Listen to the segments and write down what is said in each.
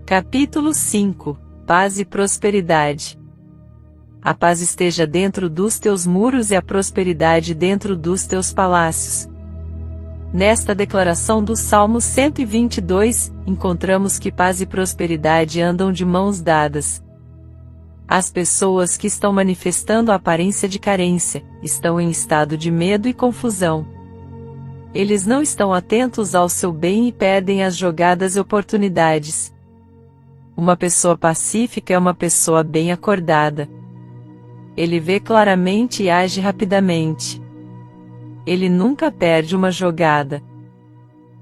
Capítulo 5 – Paz e prosperidade. A paz esteja dentro dos teus muros e a prosperidade dentro dos teus palácios. Nesta declaração do Salmo 122, encontramos que paz e prosperidade andam de mãos dadas. As pessoas que estão manifestando a aparência de carência, estão em estado de medo e confusão. Eles não estão atentos ao seu bem e perdem as jogadas e oportunidades. Uma pessoa pacífica é uma pessoa bem acordada. Ele vê claramente e age rapidamente. Ele nunca perde uma jogada.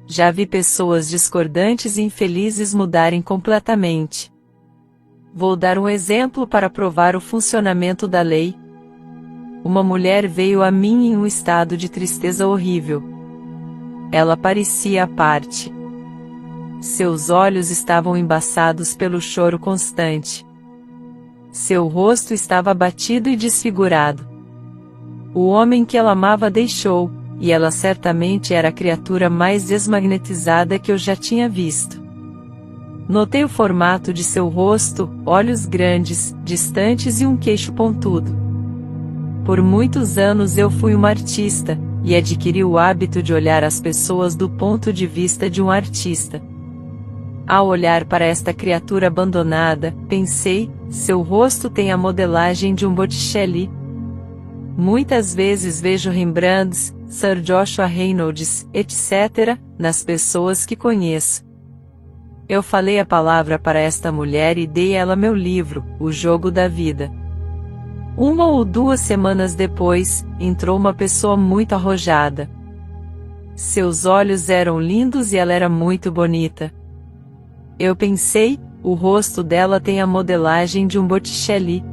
Já vi pessoas discordantes e infelizes mudarem completamente. Vou dar um exemplo para provar o funcionamento da lei. Uma mulher veio a mim em um estado de tristeza horrível. Ela parecia à parte. Seus olhos estavam embaçados pelo choro constante. Seu rosto estava abatido e desfigurado. O homem que ela amava deixou, e ela certamente era a criatura mais desmagnetizada que eu já tinha visto. Notei o formato de seu rosto, olhos grandes, distantes e um queixo pontudo. Por muitos anos eu fui uma artista, e adquiri o hábito de olhar as pessoas do ponto de vista de um artista. Ao olhar para esta criatura abandonada, pensei, seu rosto tem a modelagem de um Botticelli. Muitas vezes vejo Rembrandt, Sir Joshua Reynolds, etc., nas pessoas que conheço. Eu falei a palavra para esta mulher e dei a ela meu livro, O Jogo da Vida. 1 ou 2 semanas depois, entrou uma pessoa muito arrojada. Seus olhos eram lindos e ela era muito bonita. Eu pensei, o rosto dela tem a modelagem de um Botticelli.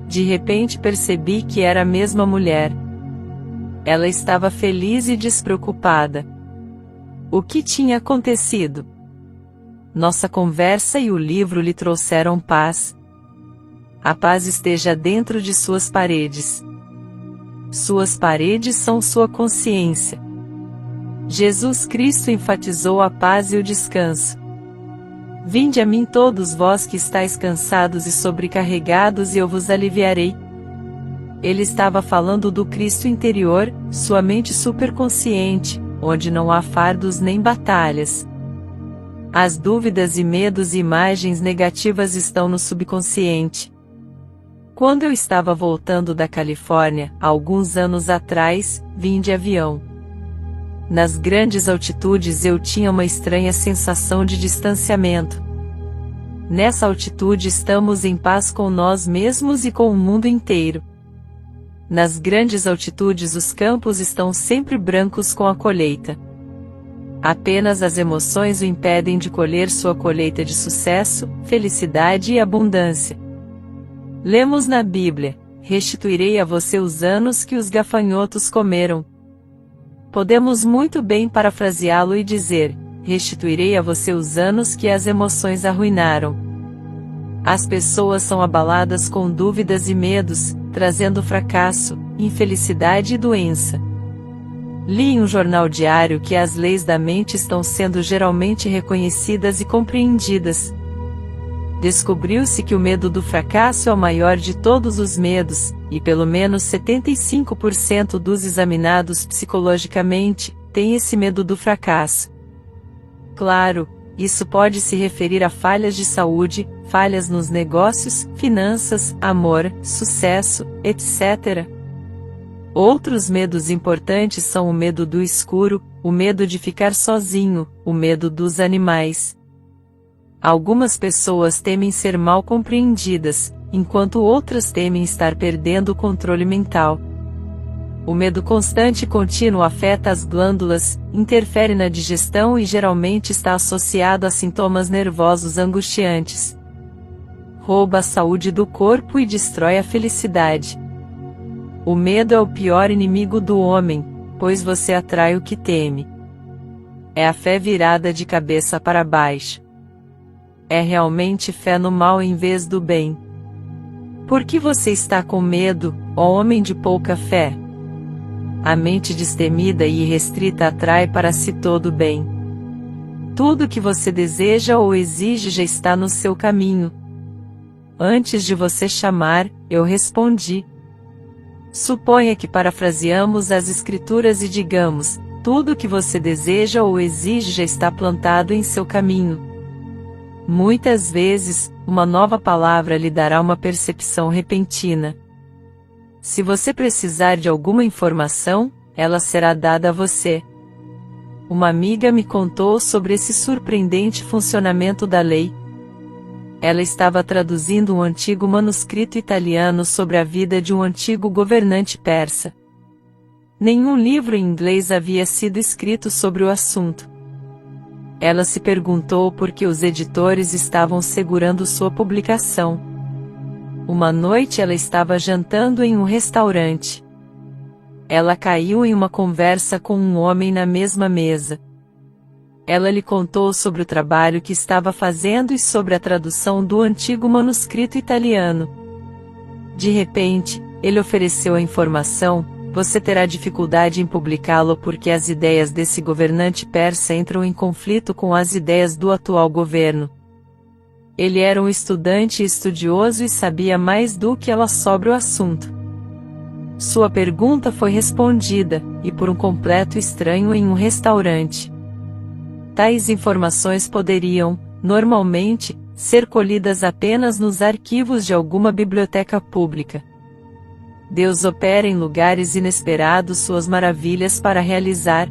De repente percebi que era a mesma mulher. Ela estava feliz e despreocupada. O que tinha acontecido? Nossa conversa e o livro lhe trouxeram paz. A paz esteja dentro de suas paredes. Suas paredes são sua consciência. Jesus Cristo enfatizou a paz e o descanso. Vinde a mim todos vós que estáis cansados e sobrecarregados e eu vos aliviarei. Ele estava falando do Cristo interior, sua mente superconsciente, onde não há fardos nem batalhas. As dúvidas e medos e imagens negativas estão no subconsciente. Quando eu estava voltando da Califórnia, há alguns anos atrás, vim de avião. Nas grandes altitudes eu tinha uma estranha sensação de distanciamento. Nessa altitude estamos em paz com nós mesmos e com o mundo inteiro. Nas grandes altitudes os campos estão sempre brancos com a colheita. Apenas as emoções o impedem de colher sua colheita de sucesso, felicidade e abundância. Lemos na Bíblia: restituirei a você os anos que os gafanhotos comeram. Podemos muito bem parafraseá-lo e dizer: restituirei a você os anos que as emoções arruinaram. As pessoas são abaladas com dúvidas e medos, trazendo fracasso, infelicidade e doença. Li em um jornal diário que as leis da mente estão sendo geralmente reconhecidas e compreendidas. Descobriu-se que o medo do fracasso é o maior de todos os medos, e pelo menos 75% dos examinados psicologicamente têm esse medo do fracasso. Claro, isso pode se referir a falhas de saúde, falhas nos negócios, finanças, amor, sucesso, etc. Outros medos importantes são o medo do escuro, o medo de ficar sozinho, o medo dos animais. Algumas pessoas temem ser mal compreendidas, enquanto outras temem estar perdendo o controle mental. O medo constante e contínuo afeta as glândulas, interfere na digestão e geralmente está associado a sintomas nervosos angustiantes. Rouba a saúde do corpo e destrói a felicidade. O medo é o pior inimigo do homem, pois você atrai o que teme. É a fé virada de cabeça para baixo. É realmente fé no mal em vez do bem. Por que você está com medo, ó homem de pouca fé? A mente destemida e irrestrita atrai para si todo o bem. Tudo que você deseja ou exige já está no seu caminho. Antes de você chamar, eu respondi. Suponha que parafraseamos as Escrituras e digamos: tudo que você deseja ou exige já está plantado em seu caminho. Muitas vezes, uma nova palavra lhe dará uma percepção repentina. Se você precisar de alguma informação, ela será dada a você. Uma amiga me contou sobre esse surpreendente funcionamento da lei. Ela estava traduzindo um antigo manuscrito italiano sobre a vida de um antigo governante persa. Nenhum livro em inglês havia sido escrito sobre o assunto. Ela se perguntou por que os editores estavam segurando sua publicação. Uma noite ela estava jantando em um restaurante. Ela caiu em uma conversa com um homem na mesma mesa. Ela lhe contou sobre o trabalho que estava fazendo e sobre a tradução do antigo manuscrito italiano. De repente, ele ofereceu a informação: você terá dificuldade em publicá-lo porque as ideias desse governante persa entram em conflito com as ideias do atual governo. Ele era um estudante estudioso e sabia mais do que ela sobre o assunto. Sua pergunta foi respondida, e por um completo estranho em um restaurante. Tais informações poderiam, normalmente, ser colhidas apenas nos arquivos de alguma biblioteca pública. Deus opera em lugares inesperados suas maravilhas para realizar.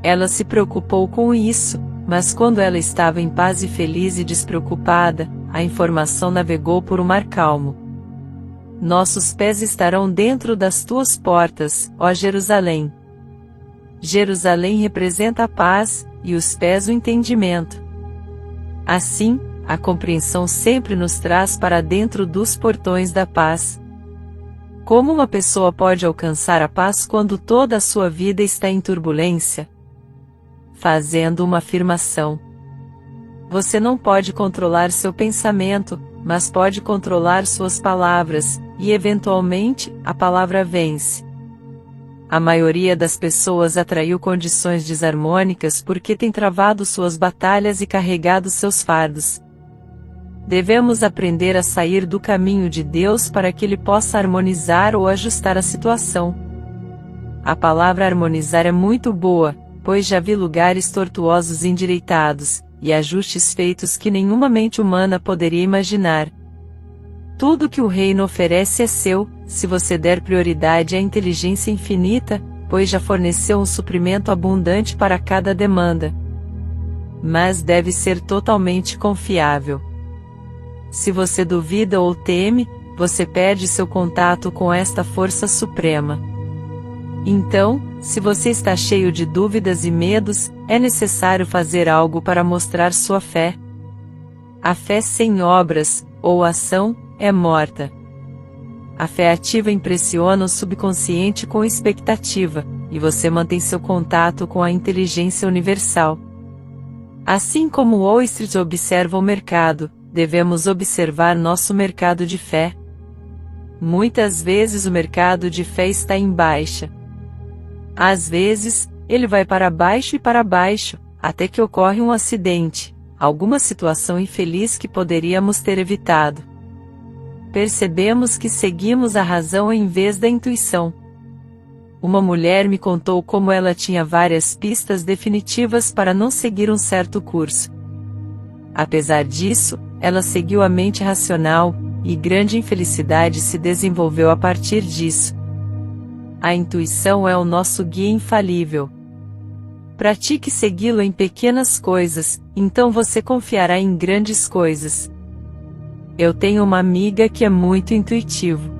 Ela se preocupou com isso, mas quando ela estava em paz e feliz e despreocupada, a informação navegou por um mar calmo. Nossos pés estarão dentro das tuas portas, ó Jerusalém. Jerusalém representa a paz, e os pés o entendimento. Assim, a compreensão sempre nos traz para dentro dos portões da paz. Como uma pessoa pode alcançar a paz quando toda a sua vida está em turbulência? Fazendo uma afirmação. Você não pode controlar seu pensamento, mas pode controlar suas palavras, e eventualmente, a palavra vence. A maioria das pessoas atraiu condições desarmônicas porque tem travado suas batalhas e carregado seus fardos. Devemos aprender a sair do caminho de Deus para que Ele possa harmonizar ou ajustar a situação. A palavra harmonizar é muito boa, pois já vi lugares tortuosos endireitados, e ajustes feitos que nenhuma mente humana poderia imaginar. Tudo que o reino oferece é seu, se você der prioridade à inteligência infinita, pois já forneceu um suprimento abundante para cada demanda. Mas deve ser totalmente confiável. Se você duvida ou teme, você perde seu contato com esta força suprema. Então, se você está cheio de dúvidas e medos, é necessário fazer algo para mostrar sua fé. A fé sem obras, ou ação, é morta. A fé ativa impressiona o subconsciente com expectativa, e você mantém seu contato com a inteligência universal. Assim como Wall Street observa o mercado, devemos observar nosso mercado de fé. Muitas vezes o mercado de fé está em baixa. Às vezes, ele vai para baixo, até que ocorre um acidente, alguma situação infeliz que poderíamos ter evitado. Percebemos que seguimos a razão em vez da intuição. Uma mulher me contou como ela tinha várias pistas definitivas para não seguir um certo curso. Apesar disso, ela seguiu a mente racional, e grande infelicidade se desenvolveu a partir disso. A intuição é o nosso guia infalível. Pratique segui-lo em pequenas coisas, então você confiará em grandes coisas. Eu tenho uma amiga que é muito intuitivo.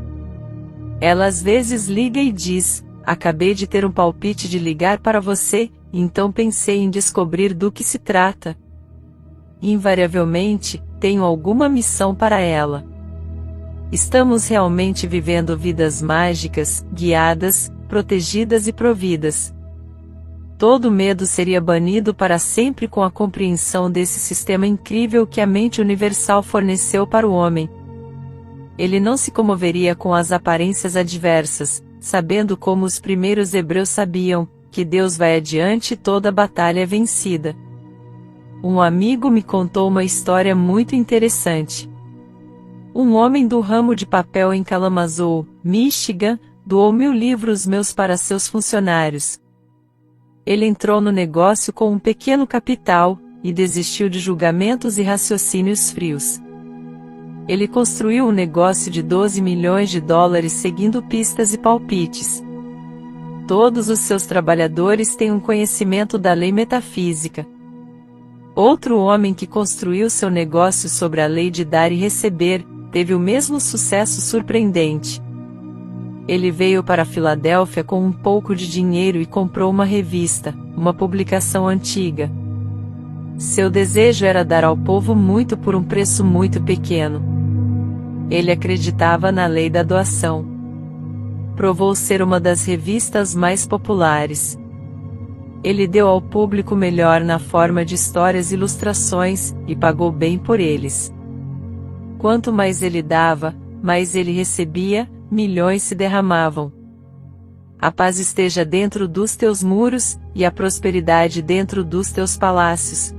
Ela às vezes liga e diz: acabei de ter um palpite de ligar para você, então pensei em descobrir do que se trata. Invariavelmente, tenho alguma missão para ela. Estamos realmente vivendo vidas mágicas, guiadas, protegidas e providas. Todo medo seria banido para sempre com a compreensão desse sistema incrível que a mente universal forneceu para o homem. Ele não se comoveria com as aparências adversas, sabendo como os primeiros hebreus sabiam, que Deus vai adiante e toda a batalha é vencida. Um amigo me contou uma história muito interessante. Um homem do ramo de papel em Kalamazoo, Michigan, doou 1000 livros meus para seus funcionários. Ele entrou no negócio com um pequeno capital, e desistiu de julgamentos e raciocínios frios. Ele construiu um negócio de 12 milhões de dólares seguindo pistas e palpites. Todos os seus trabalhadores têm um conhecimento da lei metafísica. Outro homem que construiu seu negócio sobre a lei de dar e receber, teve o mesmo sucesso surpreendente. Ele veio para Filadélfia com um pouco de dinheiro e comprou uma revista, uma publicação antiga. Seu desejo era dar ao povo muito por um preço muito pequeno. Ele acreditava na lei da doação. Provou ser uma das revistas mais populares. Ele deu ao público melhor na forma de histórias e ilustrações, e pagou bem por eles. Quanto mais ele dava, mais ele recebia, milhões se derramavam. A paz esteja dentro dos teus muros, e a prosperidade dentro dos teus palácios.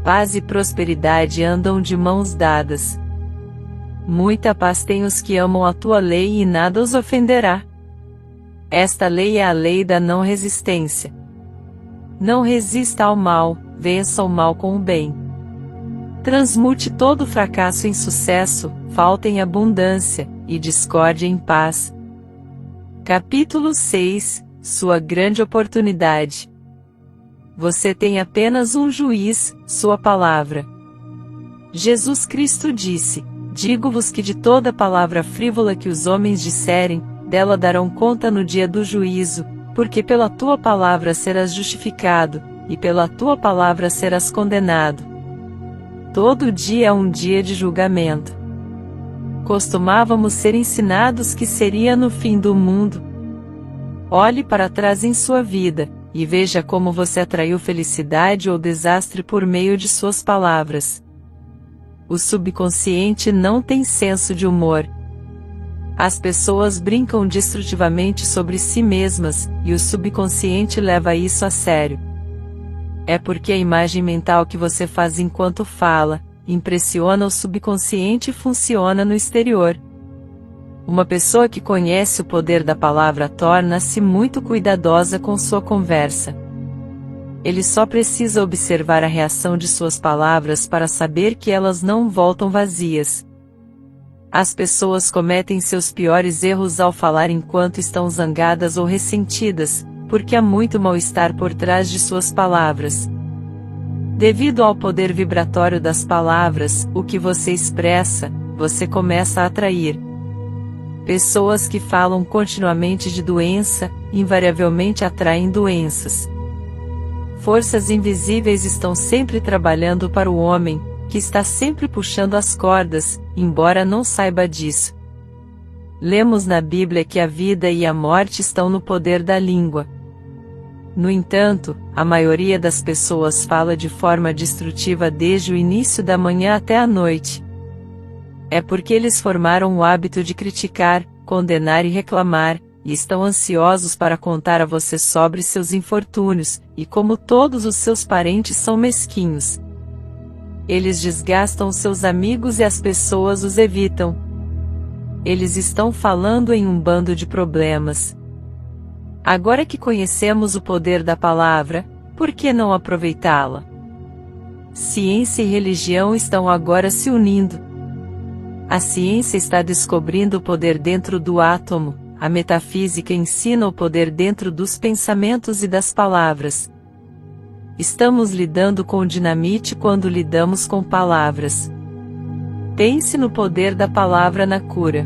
Paz e prosperidade andam de mãos dadas. Muita paz tem os que amam a tua lei e nada os ofenderá. Esta lei é a lei da não resistência. Não resista ao mal, vença o mal com o bem. Transmute todo fracasso em sucesso, falta em abundância, e discórdia em paz. Capítulo 6 – Sua grande oportunidade. Você tem apenas um juiz, sua palavra. Jesus Cristo disse: digo-vos que de toda palavra frívola que os homens disserem, dela darão conta no dia do juízo, porque pela tua palavra serás justificado, e pela tua palavra serás condenado. Todo dia é um dia de julgamento. Costumávamos ser ensinados que seria no fim do mundo. Olhe para trás em sua vida, e veja como você atraiu felicidade ou desastre por meio de suas palavras. O subconsciente não tem senso de humor. As pessoas brincam destrutivamente sobre si mesmas, e o subconsciente leva isso a sério. É porque a imagem mental que você faz enquanto fala, impressiona o subconsciente e funciona no exterior. Uma pessoa que conhece o poder da palavra torna-se muito cuidadosa com sua conversa. Ele só precisa observar a reação de suas palavras para saber que elas não voltam vazias. As pessoas cometem seus piores erros ao falar enquanto estão zangadas ou ressentidas, porque há muito mal-estar por trás de suas palavras. Devido ao poder vibratório das palavras, o que você expressa, você começa a atrair. Pessoas que falam continuamente de doença, invariavelmente atraem doenças. Forças invisíveis estão sempre trabalhando para o homem, que está sempre puxando as cordas, embora não saiba disso. Lemos na Bíblia que a vida e a morte estão no poder da língua. No entanto, a maioria das pessoas fala de forma destrutiva desde o início da manhã até a noite. É porque eles formaram o hábito de criticar, condenar e reclamar, e estão ansiosos para contar a você sobre seus infortúnios, e como todos os seus parentes são mesquinhos. Eles desgastam seus amigos e as pessoas os evitam. Eles estão falando em um bando de problemas. Agora que conhecemos o poder da palavra, por que não aproveitá-la? Ciência e religião estão agora se unindo. A ciência está descobrindo o poder dentro do átomo, a metafísica ensina o poder dentro dos pensamentos e das palavras. Estamos lidando com dinamite quando lidamos com palavras. Pense no poder da palavra na cura.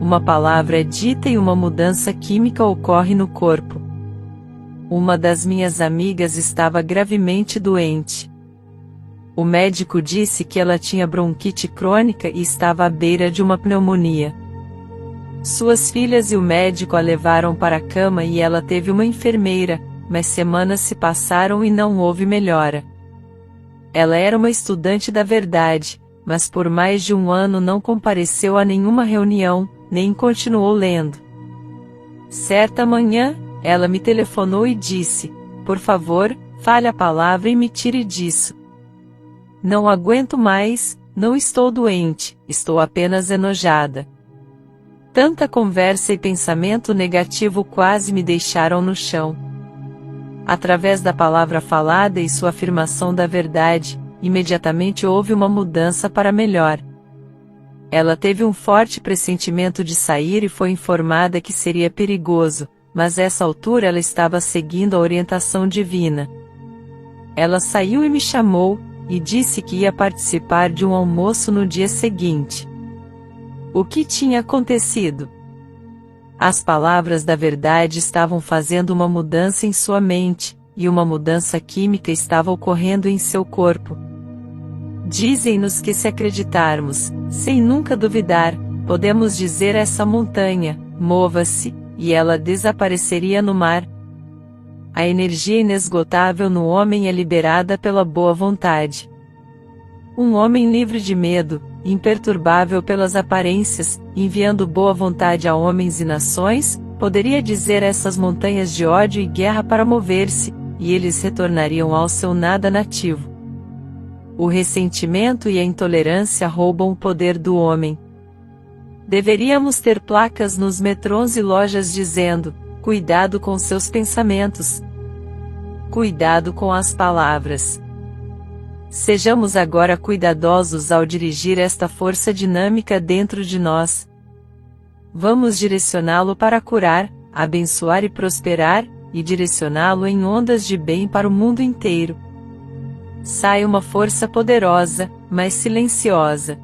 Uma palavra é dita e uma mudança química ocorre no corpo. Uma das minhas amigas estava gravemente doente. O médico disse que ela tinha bronquite crônica e estava à beira de uma pneumonia. Suas filhas e o médico a levaram para a cama e ela teve uma enfermeira, mas semanas se passaram e não houve melhora. Ela era uma estudante da verdade, mas por mais de um ano não compareceu a nenhuma reunião, nem continuou lendo. Certa manhã, ela me telefonou e disse: por favor, fale a palavra e me tire disso. Não aguento mais, não estou doente, estou apenas enojada. Tanta conversa e pensamento negativo quase me deixaram no chão. Através da palavra falada e sua afirmação da verdade, imediatamente houve uma mudança para melhor. Ela teve um forte pressentimento de sair e foi informada que seria perigoso, mas a essa altura ela estava seguindo a orientação divina. Ela saiu e me chamou, e disse que ia participar de um almoço no dia seguinte. O que tinha acontecido? As palavras da verdade estavam fazendo uma mudança em sua mente, e uma mudança química estava ocorrendo em seu corpo. Dizem-nos que se acreditarmos, sem nunca duvidar, podemos dizer a essa montanha, mova-se, e ela desapareceria no mar. A energia inesgotável no homem é liberada pela boa vontade. Um homem livre de medo, imperturbável pelas aparências, enviando boa vontade a homens e nações, poderia dizer a essas montanhas de ódio e guerra para mover-se, e eles retornariam ao seu nada nativo. O ressentimento e a intolerância roubam o poder do homem. Deveríamos ter placas nos metrôs e lojas dizendo: cuidado com seus pensamentos. Cuidado com as palavras. Sejamos agora cuidadosos ao dirigir esta força dinâmica dentro de nós. Vamos direcioná-lo para curar, abençoar e prosperar, e direcioná-lo em ondas de bem para o mundo inteiro. Sai uma força poderosa, mas silenciosa.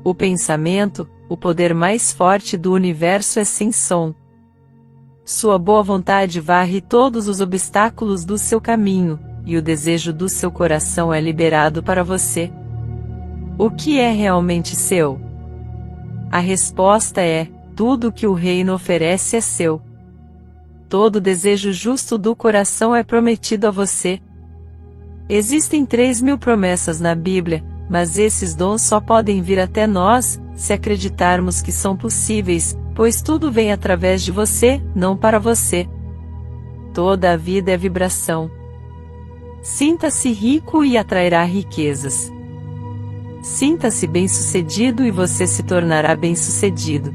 O pensamento, o poder mais forte do universo, é sem som. Sua boa vontade varre todos os obstáculos do seu caminho, e o desejo do seu coração é liberado para você. O que é realmente seu? A resposta é: tudo o que o reino oferece é seu. Todo desejo justo do coração é prometido a você. Existem 3.000 promessas na Bíblia, mas esses dons só podem vir até nós, se acreditarmos que são possíveis, pois tudo vem através de você, não para você. Toda a vida é vibração. Sinta-se rico e atrairá riquezas. Sinta-se bem-sucedido e você se tornará bem-sucedido.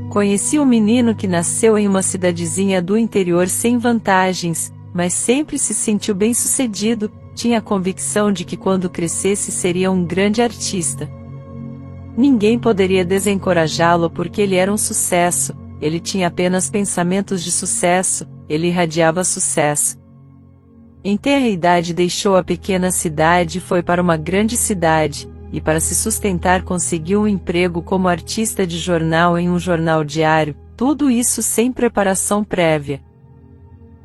Conheci um menino que nasceu em uma cidadezinha do interior sem vantagens, mas sempre se sentiu bem-sucedido, tinha a convicção de que quando crescesse seria um grande artista. Ninguém poderia desencorajá-lo porque ele era um sucesso, ele tinha apenas pensamentos de sucesso, ele irradiava sucesso. Em tenra idade deixou a pequena cidade e foi para uma grande cidade, e para se sustentar conseguiu um emprego como artista de jornal em um jornal diário, tudo isso sem preparação prévia.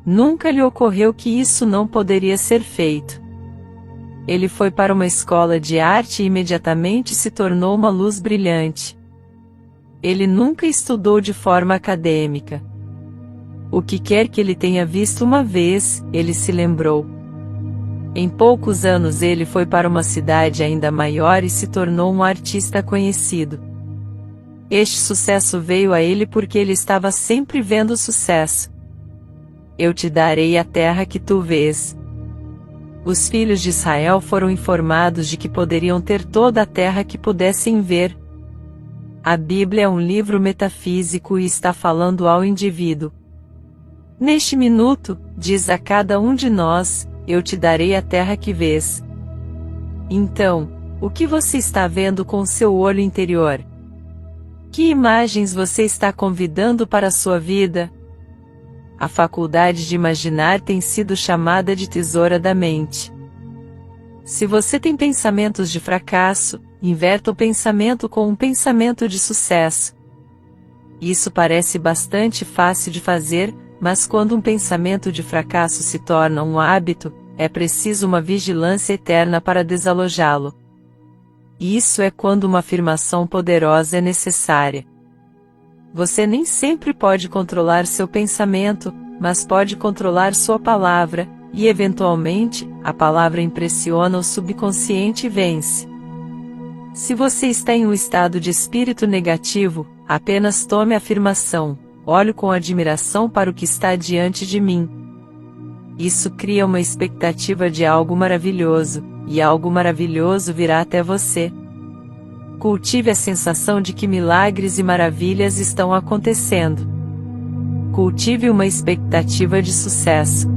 Nunca lhe ocorreu que isso não poderia ser feito. Ele foi para uma escola de arte e imediatamente se tornou uma luz brilhante. Ele nunca estudou de forma acadêmica. O que quer que ele tenha visto uma vez, ele se lembrou. Em poucos anos ele foi para uma cidade ainda maior e se tornou um artista conhecido. Este sucesso veio a ele porque ele estava sempre vendo sucesso. Eu te darei a terra que tu vês. Os filhos de Israel foram informados de que poderiam ter toda a terra que pudessem ver. A Bíblia é um livro metafísico e está falando ao indivíduo. Neste minuto, diz a cada um de nós: eu te darei a terra que vês. Então, o que você está vendo com seu olho interior? Que imagens você está convidando para a sua vida? A faculdade de imaginar tem sido chamada de tesoura da mente. Se você tem pensamentos de fracasso, inverta o pensamento com um pensamento de sucesso. Isso parece bastante fácil de fazer, mas quando um pensamento de fracasso se torna um hábito, é preciso uma vigilância eterna para desalojá-lo. Isso é quando uma afirmação poderosa é necessária. Você nem sempre pode controlar seu pensamento, mas pode controlar sua palavra, e eventualmente, a palavra impressiona o subconsciente e vence. Se você está em um estado de espírito negativo, apenas tome a afirmação: olho com admiração para o que está diante de mim. Isso cria uma expectativa de algo maravilhoso, e algo maravilhoso virá até você. Cultive a sensação de que milagres e maravilhas estão acontecendo. Cultive uma expectativa de sucesso.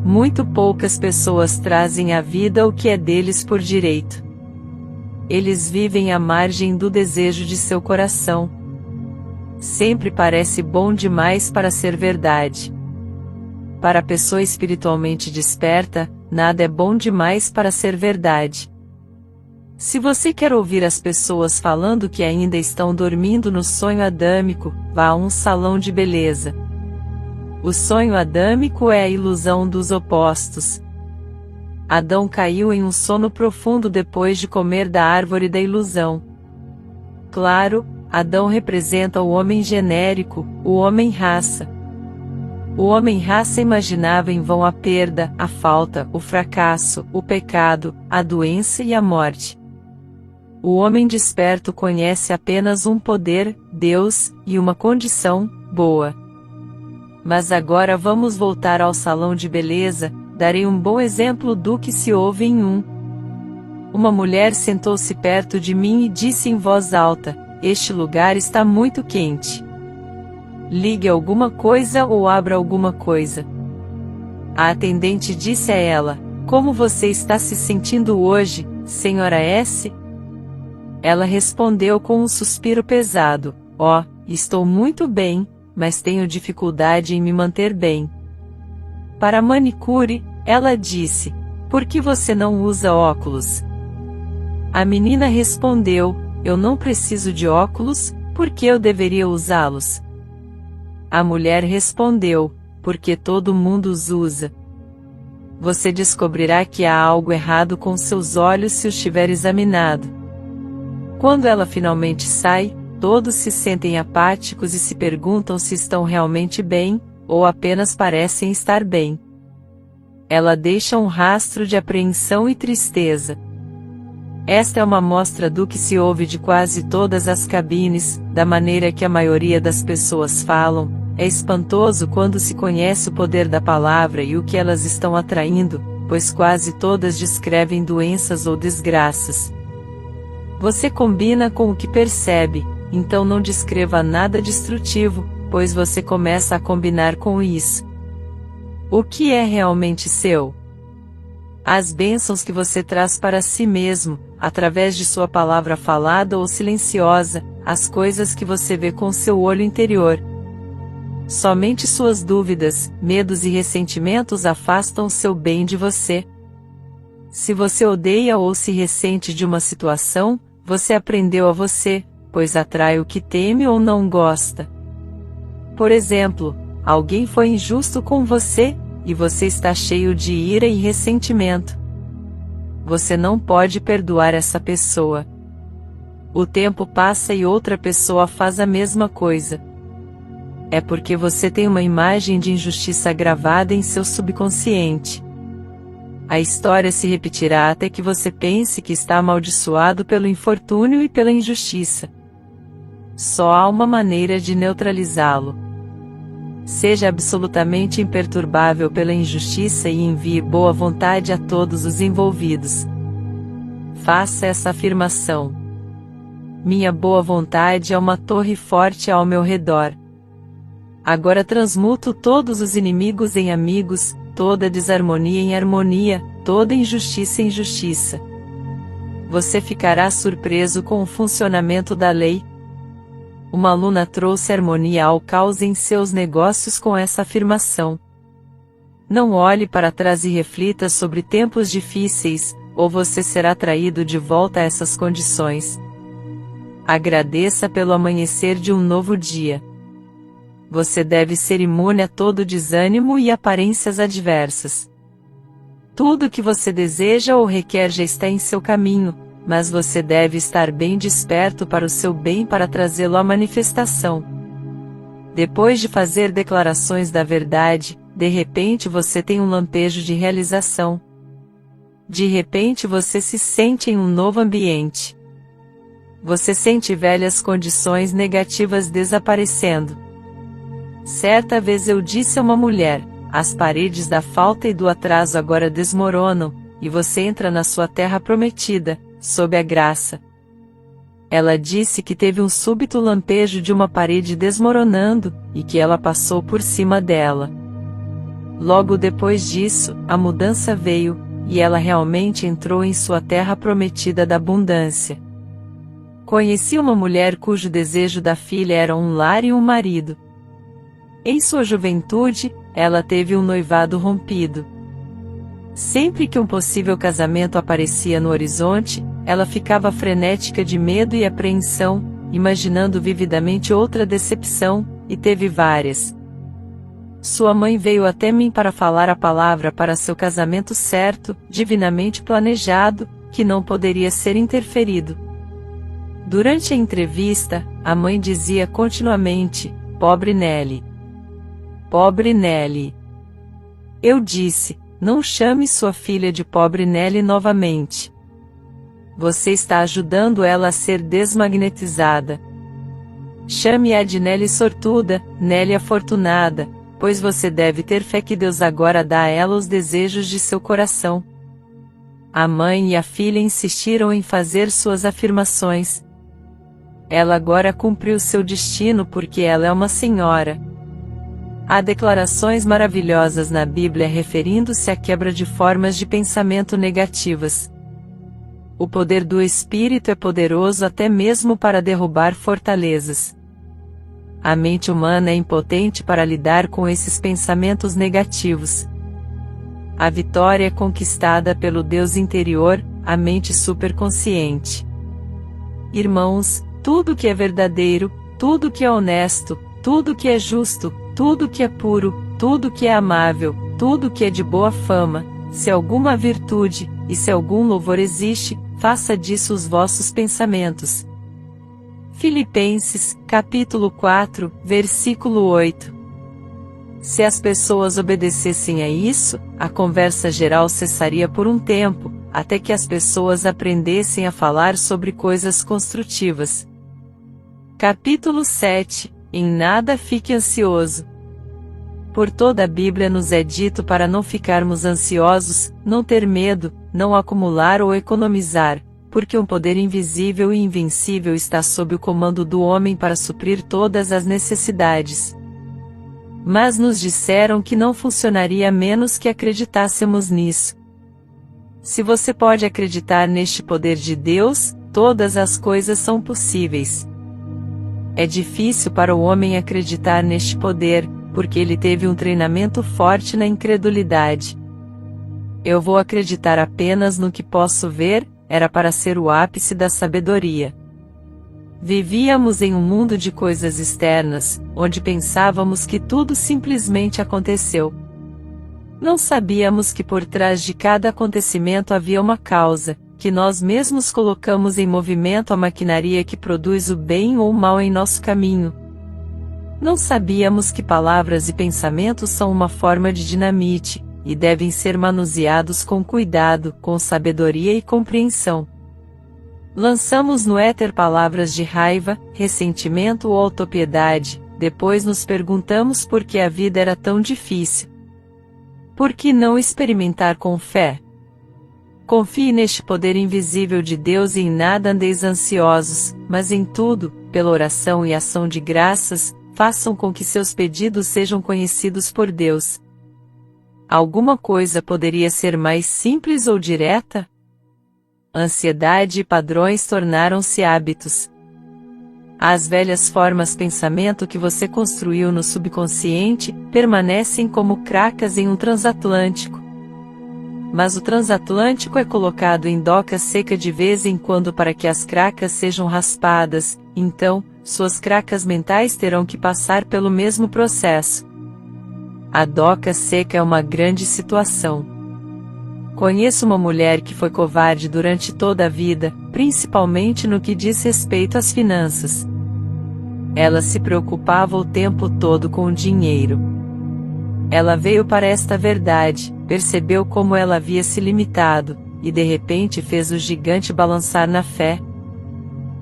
Muito poucas pessoas trazem à vida o que é deles por direito. Eles vivem à margem do desejo de seu coração. Sempre parece bom demais para ser verdade. Para a pessoa espiritualmente desperta, nada é bom demais para ser verdade. Se você quer ouvir as pessoas falando que ainda estão dormindo no sonho adâmico, vá a um salão de beleza. O sonho adâmico é a ilusão dos opostos. Adão caiu em um sono profundo depois de comer da árvore da ilusão. Claro, Adão representa o homem genérico, o homem-raça. O homem-raça imaginava em vão a perda, a falta, o fracasso, o pecado, a doença e a morte. O homem desperto conhece apenas um poder, Deus, e uma condição, boa. Mas agora vamos voltar ao salão de beleza, darei um bom exemplo do que se ouve em um. Uma mulher sentou-se perto de mim e disse em voz alta: "Este lugar está muito quente. Ligue alguma coisa ou abra alguma coisa." A atendente disse a ela: "Como você está se sentindo hoje, senhora S?" Ela respondeu com um suspiro pesado: "Oh, estou muito bem, mas tenho dificuldade em me manter bem." Para a manicure, ela disse: "Por que você não usa óculos?" A menina respondeu: "Eu não preciso de óculos, por que eu deveria usá-los?" A mulher respondeu: "Porque todo mundo os usa." Você descobrirá que há algo errado com seus olhos se os tiver examinado. Quando ela finalmente sai, todos se sentem apáticos e se perguntam se estão realmente bem, ou apenas parecem estar bem. Ela deixa um rastro de apreensão e tristeza. Esta é uma amostra do que se ouve de quase todas as cabines, da maneira que a maioria das pessoas falam. É espantoso quando se conhece o poder da palavra e o que elas estão atraindo, pois quase todas descrevem doenças ou desgraças. Você combina com o que percebe, então não descreva nada destrutivo, pois você começa a combinar com isso. O que é realmente seu? As bênçãos que você traz para si mesmo, através de sua palavra falada ou silenciosa, as coisas que você vê com seu olho interior. Somente suas dúvidas, medos e ressentimentos afastam seu bem de você. Se você odeia ou se ressente de uma situação, você aprendeu a você, pois atrai o que teme ou não gosta. Por exemplo, alguém foi injusto com você, e você está cheio de ira e ressentimento. Você não pode perdoar essa pessoa. O tempo passa e outra pessoa faz a mesma coisa. É porque você tem uma imagem de injustiça gravada em seu subconsciente. A história se repetirá até que você pense que está amaldiçoado pelo infortúnio e pela injustiça. Só há uma maneira de neutralizá-lo. Seja absolutamente imperturbável pela injustiça e envie boa vontade a todos os envolvidos. Faça essa afirmação: minha boa vontade é uma torre forte ao meu redor. Agora transmuto todos os inimigos em amigos, toda desarmonia em harmonia, toda injustiça em justiça. Você ficará surpreso com o funcionamento da lei. Uma aluna trouxe harmonia ao caos em seus negócios com essa afirmação. Não olhe para trás e reflita sobre tempos difíceis, ou você será traído de volta a essas condições. Agradeça pelo amanhecer de um novo dia. Você deve ser imune a todo desânimo e aparências adversas. Tudo o que você deseja ou requer já está em seu caminho, mas você deve estar bem desperto para o seu bem para trazê-lo à manifestação. Depois de fazer declarações da verdade, de repente você tem um lampejo de realização. De repente você se sente em um novo ambiente. Você sente velhas condições negativas desaparecendo. Certa vez eu disse a uma mulher: as paredes da falta e do atraso agora desmoronam, e você entra na sua terra prometida, sob a graça. Ela disse que teve um súbito lampejo de uma parede desmoronando, e que ela passou por cima dela. Logo depois disso, a mudança veio, e ela realmente entrou em sua terra prometida da abundância. Conheci uma mulher cujo desejo da filha era um lar e um marido. Em sua juventude, ela teve um noivado rompido. Sempre que um possível casamento aparecia no horizonte, ela ficava frenética de medo e apreensão, imaginando vividamente outra decepção, e teve várias. Sua mãe veio até mim para falar a palavra para seu casamento certo, divinamente planejado, que não poderia ser interferido. Durante a entrevista, a mãe dizia continuamente: "Pobre Nelly. Pobre Nelly." Eu disse: "Não chame sua filha de pobre Nelly novamente. Você está ajudando ela a ser desmagnetizada. Chame-a de Nelly sortuda, Nelly afortunada, pois você deve ter fé que Deus agora dá a ela os desejos de seu coração." A mãe e a filha insistiram em fazer suas afirmações. Ela agora cumpriu seu destino porque ela é uma senhora. Há declarações maravilhosas na Bíblia referindo-se à quebra de formas de pensamento negativas. O poder do Espírito é poderoso até mesmo para derrubar fortalezas. A mente humana é impotente para lidar com esses pensamentos negativos. A vitória é conquistada pelo Deus interior, a mente superconsciente. Irmãos, tudo que é verdadeiro, tudo que é honesto, tudo que é justo, tudo que é puro, tudo que é amável, tudo que é de boa fama, se alguma virtude, e se algum louvor existe, faça disso os vossos pensamentos. Filipenses, capítulo 4, versículo 8. Se as pessoas obedecessem a isso, a conversa geral cessaria por um tempo, até que as pessoas aprendessem a falar sobre coisas construtivas. Capítulo 7. Em nada fique ansioso. Por toda a Bíblia nos é dito para não ficarmos ansiosos, não ter medo, não acumular ou economizar, porque um poder invisível e invencível está sob o comando do homem para suprir todas as necessidades. Mas nos disseram que não funcionaria a menos que acreditássemos nisso. Se você pode acreditar neste poder de Deus, todas as coisas são possíveis. É difícil para o homem acreditar neste poder, porque ele teve um treinamento forte na incredulidade. Eu vou acreditar apenas no que posso ver, era para ser o ápice da sabedoria. Vivíamos em um mundo de coisas externas, onde pensávamos que tudo simplesmente aconteceu. Não sabíamos que por trás de cada acontecimento havia uma causa, que nós mesmos colocamos em movimento a maquinaria que produz o bem ou o mal em nosso caminho. Não sabíamos que palavras e pensamentos são uma forma de dinamite, e devem ser manuseados com cuidado, com sabedoria e compreensão. Lançamos no éter palavras de raiva, ressentimento ou autopiedade, depois nos perguntamos por que a vida era tão difícil. Por que não experimentar com fé? Confie neste poder invisível de Deus e em nada andeis ansiosos, mas em tudo, pela oração e ação de graças, façam com que seus pedidos sejam conhecidos por Deus. Alguma coisa poderia ser mais simples ou direta? Ansiedade e padrões tornaram-se hábitos. As velhas formas pensamento que você construiu no subconsciente permanecem como cracas em um transatlântico. Mas o transatlântico é colocado em doca seca de vez em quando para que as cracas sejam raspadas, então, suas cracas mentais terão que passar pelo mesmo processo. A doca seca é uma grande situação. Conheço uma mulher que foi covarde durante toda a vida, principalmente no que diz respeito às finanças. Ela se preocupava o tempo todo com o dinheiro. Ela veio para esta verdade, percebeu como ela havia se limitado, e de repente fez o gigante balançar na fé.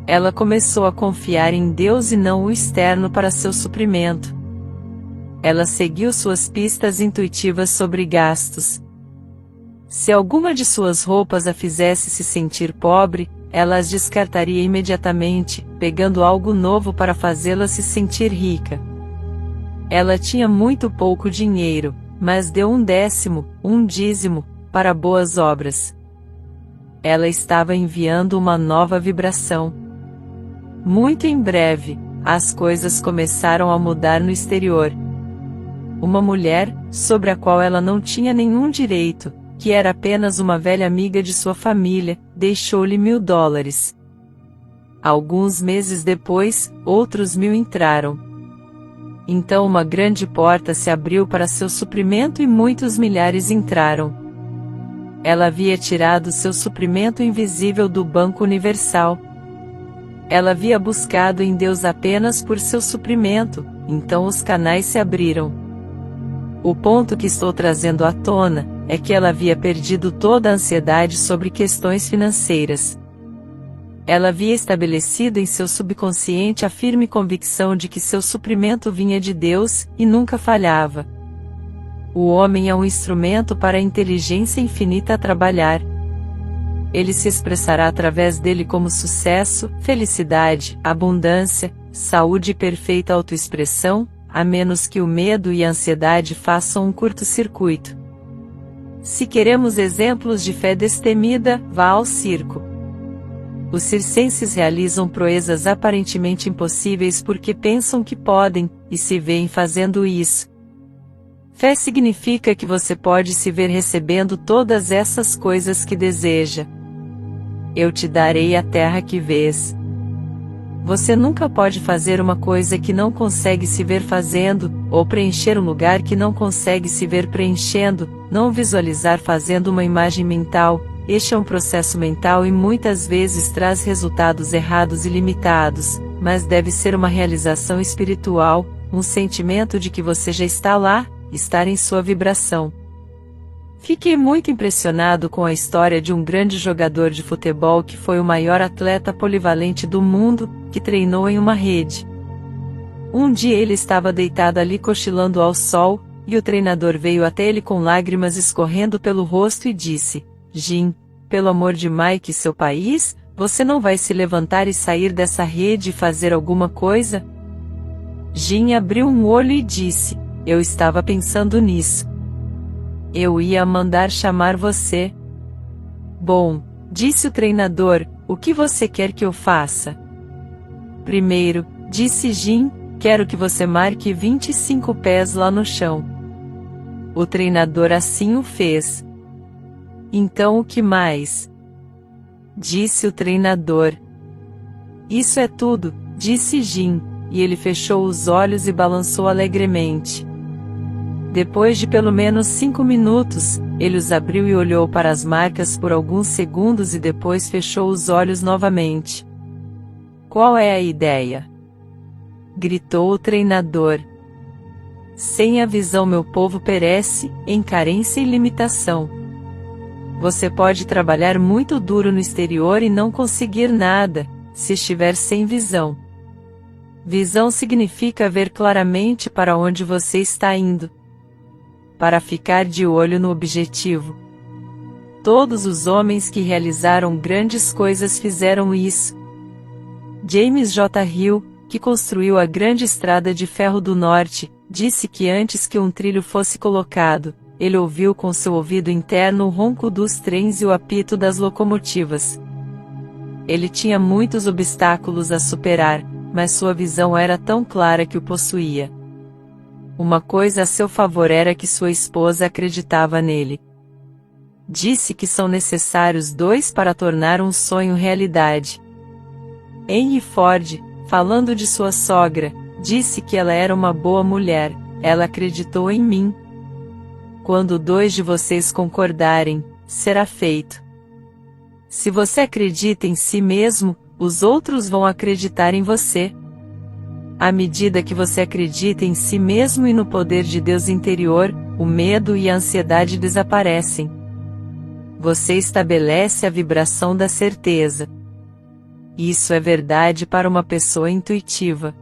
Ela começou a confiar em Deus e não o externo para seu suprimento. Ela seguiu suas pistas intuitivas sobre gastos. Se alguma de suas roupas a fizesse se sentir pobre, ela as descartaria imediatamente, pegando algo novo para fazê-la se sentir rica. Ela tinha muito pouco dinheiro, mas deu 1/10, 1/10, para boas obras. Ela estava enviando uma nova vibração. Muito em breve, as coisas começaram a mudar no exterior. Uma mulher, sobre a qual ela não tinha nenhum direito, que era apenas uma velha amiga de sua família, deixou-lhe $1000. Alguns meses depois, outros 1000 entraram. Então uma grande porta se abriu para seu suprimento e muitos milhares entraram. Ela havia tirado seu suprimento invisível do Banco Universal. Ela havia buscado em Deus apenas por seu suprimento, então os canais se abriram. O ponto que estou trazendo à tona é que ela havia perdido toda a ansiedade sobre questões financeiras. Ela havia estabelecido em seu subconsciente a firme convicção de que seu suprimento vinha de Deus, e nunca falhava. O homem é um instrumento para a inteligência infinita a trabalhar. Ele se expressará através dele como sucesso, felicidade, abundância, saúde e perfeita autoexpressão, a menos que o medo e a ansiedade façam um curto-circuito. Se queremos exemplos de fé destemida, vá ao circo. Os circenses realizam proezas aparentemente impossíveis porque pensam que podem, e se veem fazendo isso. Fé significa que você pode se ver recebendo todas essas coisas que deseja. Eu te darei a terra que vês. Você nunca pode fazer uma coisa que não consegue se ver fazendo, ou preencher um lugar que não consegue se ver preenchendo, não visualizar fazendo uma imagem mental. Este é um processo mental e muitas vezes traz resultados errados e limitados, mas deve ser uma realização espiritual, um sentimento de que você já está lá, estar em sua vibração. Fiquei muito impressionado com a história de um grande jogador de futebol que foi o maior atleta polivalente do mundo, que treinou em uma rede. Um dia ele estava deitado ali cochilando ao sol, e o treinador veio até ele com lágrimas escorrendo pelo rosto e disse: Jim, pelo amor de Mike e seu país, você não vai se levantar e sair dessa rede e fazer alguma coisa? Jim abriu um olho e disse: eu estava pensando nisso. Eu ia mandar chamar você. Bom, disse o treinador, o que você quer que eu faça? Primeiro, disse Jim, quero que você marque 25 pés lá no chão. O treinador assim o fez. Então o que mais? Disse o treinador. Isso é tudo, disse Jim, e ele fechou os olhos e balançou alegremente. Depois de pelo menos 5 minutos, ele os abriu e olhou para as marcas por alguns segundos e depois fechou os olhos novamente. Qual é a ideia? Gritou o treinador. Sem a visão meu povo perece, em carência e limitação. Você pode trabalhar muito duro no exterior e não conseguir nada, se estiver sem visão. Visão significa ver claramente para onde você está indo. Para ficar de olho no objetivo. Todos os homens que realizaram grandes coisas fizeram isso. James J. Hill, que construiu a grande estrada de ferro do norte, disse que antes que um trilho fosse colocado, ele ouviu com seu ouvido interno o ronco dos trens e o apito das locomotivas. Ele tinha muitos obstáculos a superar, mas sua visão era tão clara que o possuía. Uma coisa a seu favor era que sua esposa acreditava nele. Disse que são necessários 2 para tornar um sonho realidade. Henry Ford, falando de sua sogra, disse que ela era uma boa mulher, ela acreditou em mim. Quando 2 de vocês concordarem, será feito. Se você acredita em si mesmo, os outros vão acreditar em você. À medida que você acredita em si mesmo e no poder de Deus interior, o medo e a ansiedade desaparecem. Você estabelece a vibração da certeza. Isso é verdade para uma pessoa intuitiva.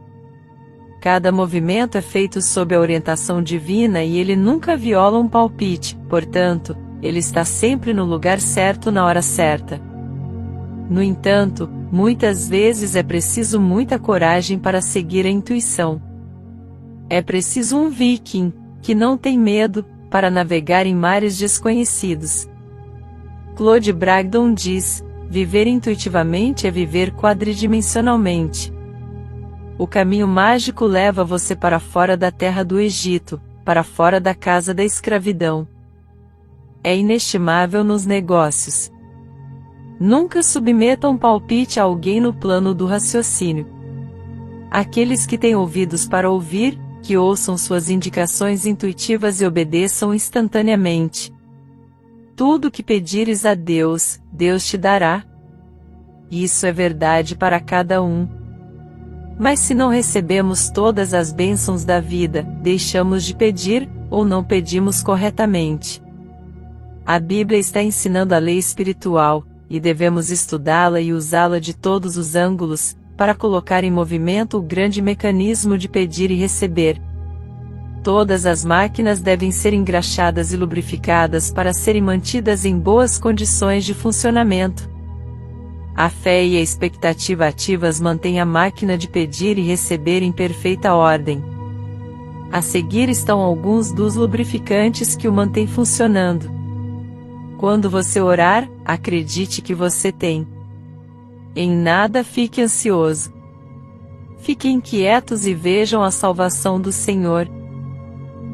Cada movimento é feito sob a orientação divina e ele nunca viola um palpite, portanto, ele está sempre no lugar certo na hora certa. No entanto, muitas vezes é preciso muita coragem para seguir a intuição. É preciso um viking, que não tem medo, para navegar em mares desconhecidos. Claude Bragdon diz: viver intuitivamente é viver quadridimensionalmente. O caminho mágico leva você para fora da terra do Egito, para fora da casa da escravidão. É inestimável nos negócios. Nunca submeta um palpite a alguém no plano do raciocínio. Aqueles que têm ouvidos para ouvir, que ouçam suas indicações intuitivas e obedeçam instantaneamente. Tudo o que pedires a Deus, Deus te dará. Isso é verdade para cada um. Mas se não recebemos todas as bênçãos da vida, deixamos de pedir, ou não pedimos corretamente. A Bíblia está ensinando a lei espiritual, e devemos estudá-la e usá-la de todos os ângulos, para colocar em movimento o grande mecanismo de pedir e receber. Todas as máquinas devem ser engraxadas e lubrificadas para serem mantidas em boas condições de funcionamento. A fé e a expectativa ativas mantêm a máquina de pedir e receber em perfeita ordem. A seguir estão alguns dos lubrificantes que o mantêm funcionando. Quando você orar, acredite que você tem. Em nada fique ansioso. Fiquem quietos e vejam a salvação do Senhor.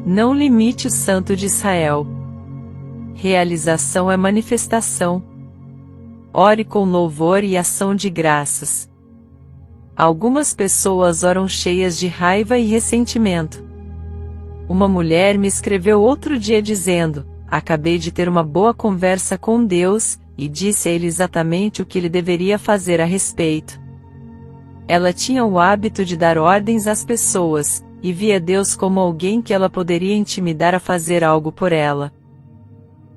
Não limite o Santo de Israel. Realização é manifestação. Ore com louvor e ação de graças. Algumas pessoas oram cheias de raiva e ressentimento. Uma mulher me escreveu outro dia dizendo: acabei de ter uma boa conversa com Deus, e disse a ele exatamente o que ele deveria fazer a respeito. Ela tinha o hábito de dar ordens às pessoas, e via Deus como alguém que ela poderia intimidar a fazer algo por ela.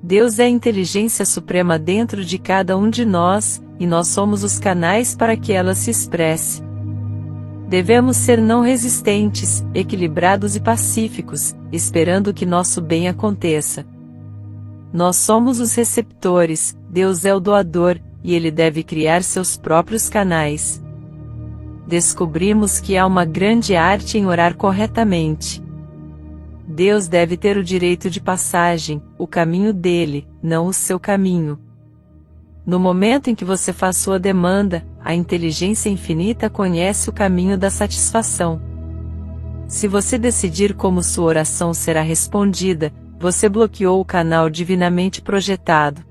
Deus é a inteligência suprema dentro de cada um de nós, e nós somos os canais para que ela se expresse. Devemos ser não resistentes, equilibrados e pacíficos, esperando que nosso bem aconteça. Nós somos os receptores, Deus é o doador, e Ele deve criar seus próprios canais. Descobrimos que há uma grande arte em orar corretamente. Deus deve ter o direito de passagem, o caminho dele, não o seu caminho. No momento em que você faz sua demanda, a inteligência infinita conhece o caminho da satisfação. Se você decidir como sua oração será respondida, você bloqueou o canal divinamente projetado.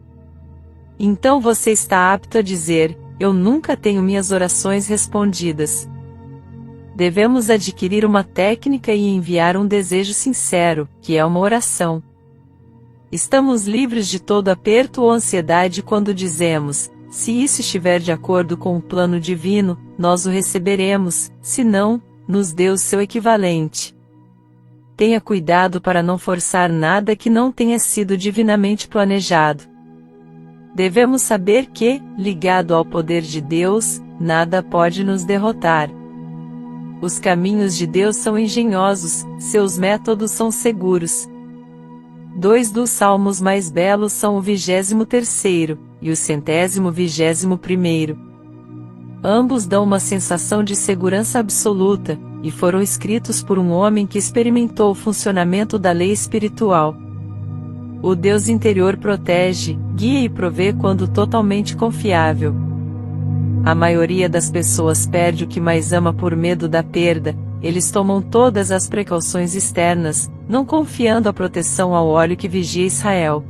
Então você está apto a dizer: eu nunca tenho minhas orações respondidas. Devemos adquirir uma técnica e enviar um desejo sincero, que é uma oração. Estamos livres de todo aperto ou ansiedade quando dizemos: se isso estiver de acordo com o plano divino, nós o receberemos, se não, nos dê o seu equivalente. Tenha cuidado para não forçar nada que não tenha sido divinamente planejado. Devemos saber que, ligado ao poder de Deus, nada pode nos derrotar. Os caminhos de Deus são engenhosos, seus métodos são seguros. 2 dos salmos mais belos são o 23º, e o 121º. Ambos dão uma sensação de segurança absoluta, e foram escritos por um homem que experimentou o funcionamento da lei espiritual. O Deus interior protege, guia e provê quando totalmente confiável. A maioria das pessoas perde o que mais ama por medo da perda. Eles tomam todas as precauções externas, não confiando a proteção ao óleo que vigia Israel.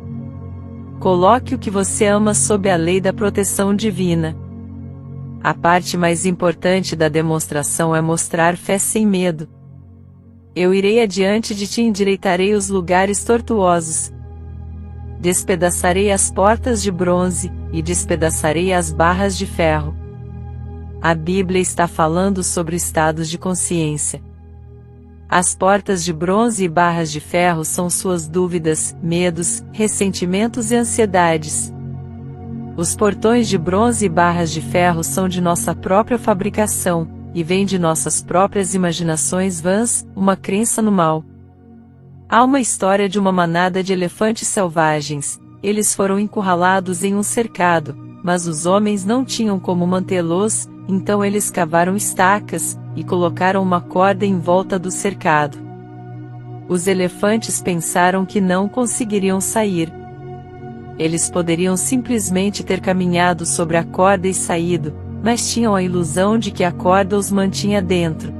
Coloque o que você ama sob a lei da proteção divina. A parte mais importante da demonstração é mostrar fé sem medo. Eu irei adiante de ti e endireitarei os lugares tortuosos. Despedaçarei as portas de bronze, e despedaçarei as barras de ferro. A Bíblia está falando sobre estados de consciência. As portas de bronze e barras de ferro são suas dúvidas, medos, ressentimentos e ansiedades. Os portões de bronze e barras de ferro são de nossa própria fabricação, e vem de nossas próprias imaginações vãs, uma crença no mal. Há uma história de uma manada de elefantes selvagens. Eles foram encurralados em um cercado, mas os homens não tinham como mantê-los, então eles cavaram estacas e colocaram uma corda em volta do cercado. Os elefantes pensaram que não conseguiriam sair. Eles poderiam simplesmente ter caminhado sobre a corda e saído, mas tinham a ilusão de que a corda os mantinha dentro.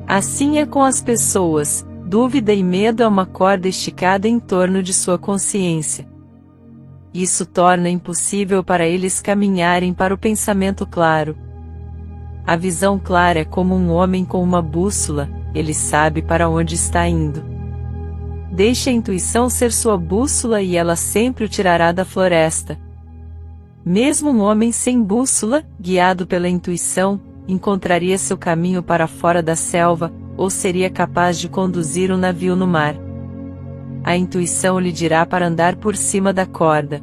Assim é com as pessoas, dúvida e medo é uma corda esticada em torno de sua consciência. Isso torna impossível para eles caminharem para o pensamento claro. A visão clara é como um homem com uma bússola, ele sabe para onde está indo. Deixe a intuição ser sua bússola e ela sempre o tirará da floresta. Mesmo um homem sem bússola, guiado pela intuição, encontraria seu caminho para fora da selva, ou seria capaz de conduzir um navio no mar. A intuição lhe dirá para andar por cima da corda.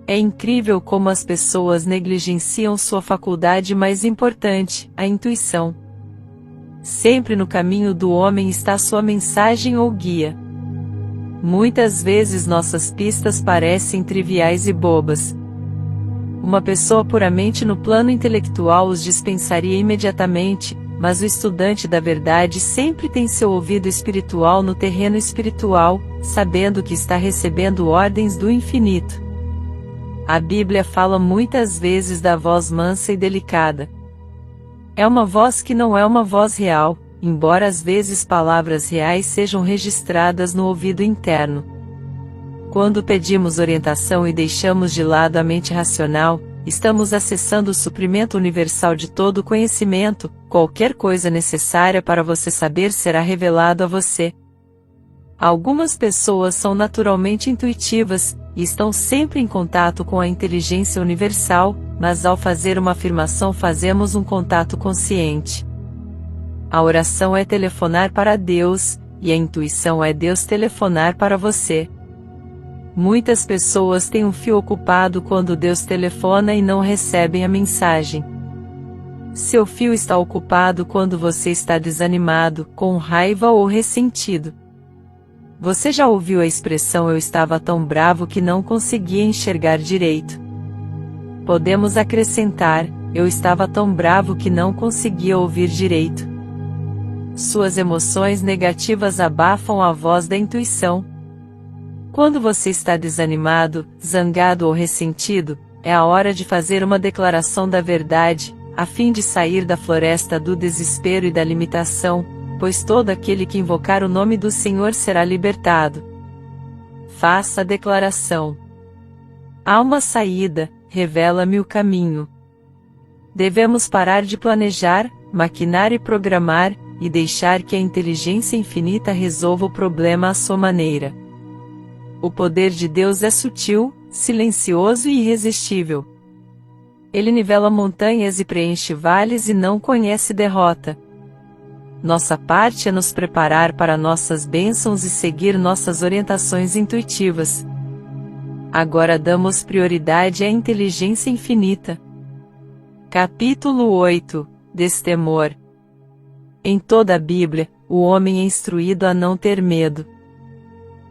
É incrível como as pessoas negligenciam sua faculdade mais importante, a intuição. Sempre no caminho do homem está sua mensagem ou guia. Muitas vezes nossas pistas parecem triviais e bobas. Uma pessoa puramente no plano intelectual os dispensaria imediatamente, mas o estudante da verdade sempre tem seu ouvido espiritual no terreno espiritual, sabendo que está recebendo ordens do infinito. A Bíblia fala muitas vezes da voz mansa e delicada. É uma voz que não é uma voz real, embora às vezes palavras reais sejam registradas no ouvido interno. Quando pedimos orientação e deixamos de lado a mente racional, estamos acessando o suprimento universal de todo o conhecimento. Qualquer coisa necessária para você saber será revelado a você. Algumas pessoas são naturalmente intuitivas, e estão sempre em contato com a inteligência universal, mas ao fazer uma afirmação fazemos um contato consciente. A oração é telefonar para Deus, e a intuição é Deus telefonar para você. Muitas pessoas têm um fio ocupado quando Deus telefona e não recebem a mensagem. Seu fio está ocupado quando você está desanimado, com raiva ou ressentido. Você já ouviu a expressão "eu estava tão bravo que não conseguia enxergar direito"? Podemos acrescentar, "eu estava tão bravo que não conseguia ouvir direito". Suas emoções negativas abafam a voz da intuição. Quando você está desanimado, zangado ou ressentido, é a hora de fazer uma declaração da verdade, a fim de sair da floresta do desespero e da limitação, pois todo aquele que invocar o nome do Senhor será libertado. Faça a declaração. Há uma saída, revela-me o caminho. Devemos parar de planejar, maquinar e programar, e deixar que a inteligência infinita resolva o problema à sua maneira. O poder de Deus é sutil, silencioso e irresistível. Ele nivela montanhas e preenche vales e não conhece derrota. Nossa parte é nos preparar para nossas bênçãos e seguir nossas orientações intuitivas. Agora damos prioridade à inteligência infinita. Capítulo 8 – Destemor. Em toda a Bíblia, o homem é instruído a não ter medo.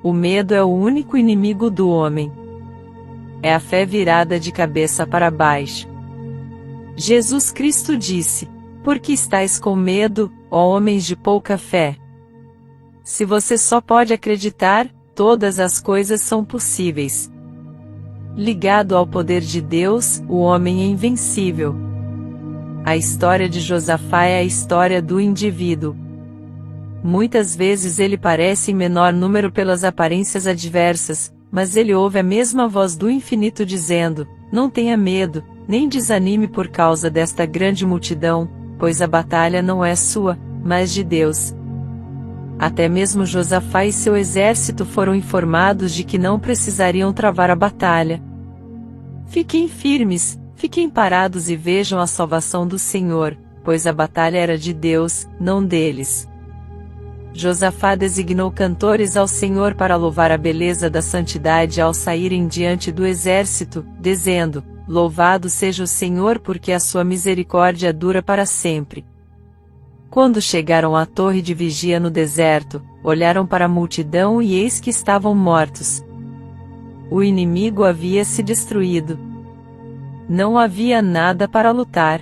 O medo é o único inimigo do homem. É a fé virada de cabeça para baixo. Jesus Cristo disse: "Por que estáis com medo, ó homens de pouca fé?" Se você só pode acreditar, todas as coisas são possíveis. Ligado ao poder de Deus, o homem é invencível. A história de Josafá é a história do indivíduo. Muitas vezes ele parece em menor número pelas aparências adversas, mas ele ouve a mesma voz do infinito dizendo: "Não tenha medo, nem desanime por causa desta grande multidão, pois a batalha não é sua, mas de Deus." Até mesmo Josafá e seu exército foram informados de que não precisariam travar a batalha. Fiquem firmes, fiquem parados e vejam a salvação do Senhor, pois a batalha era de Deus, não deles. Josafá designou cantores ao Senhor para louvar a beleza da santidade ao saírem diante do exército, dizendo: louvado seja o Senhor porque a sua misericórdia dura para sempre. Quando chegaram à torre de vigia no deserto, olharam para a multidão e eis que estavam mortos. O inimigo havia se destruído. Não havia nada para lutar.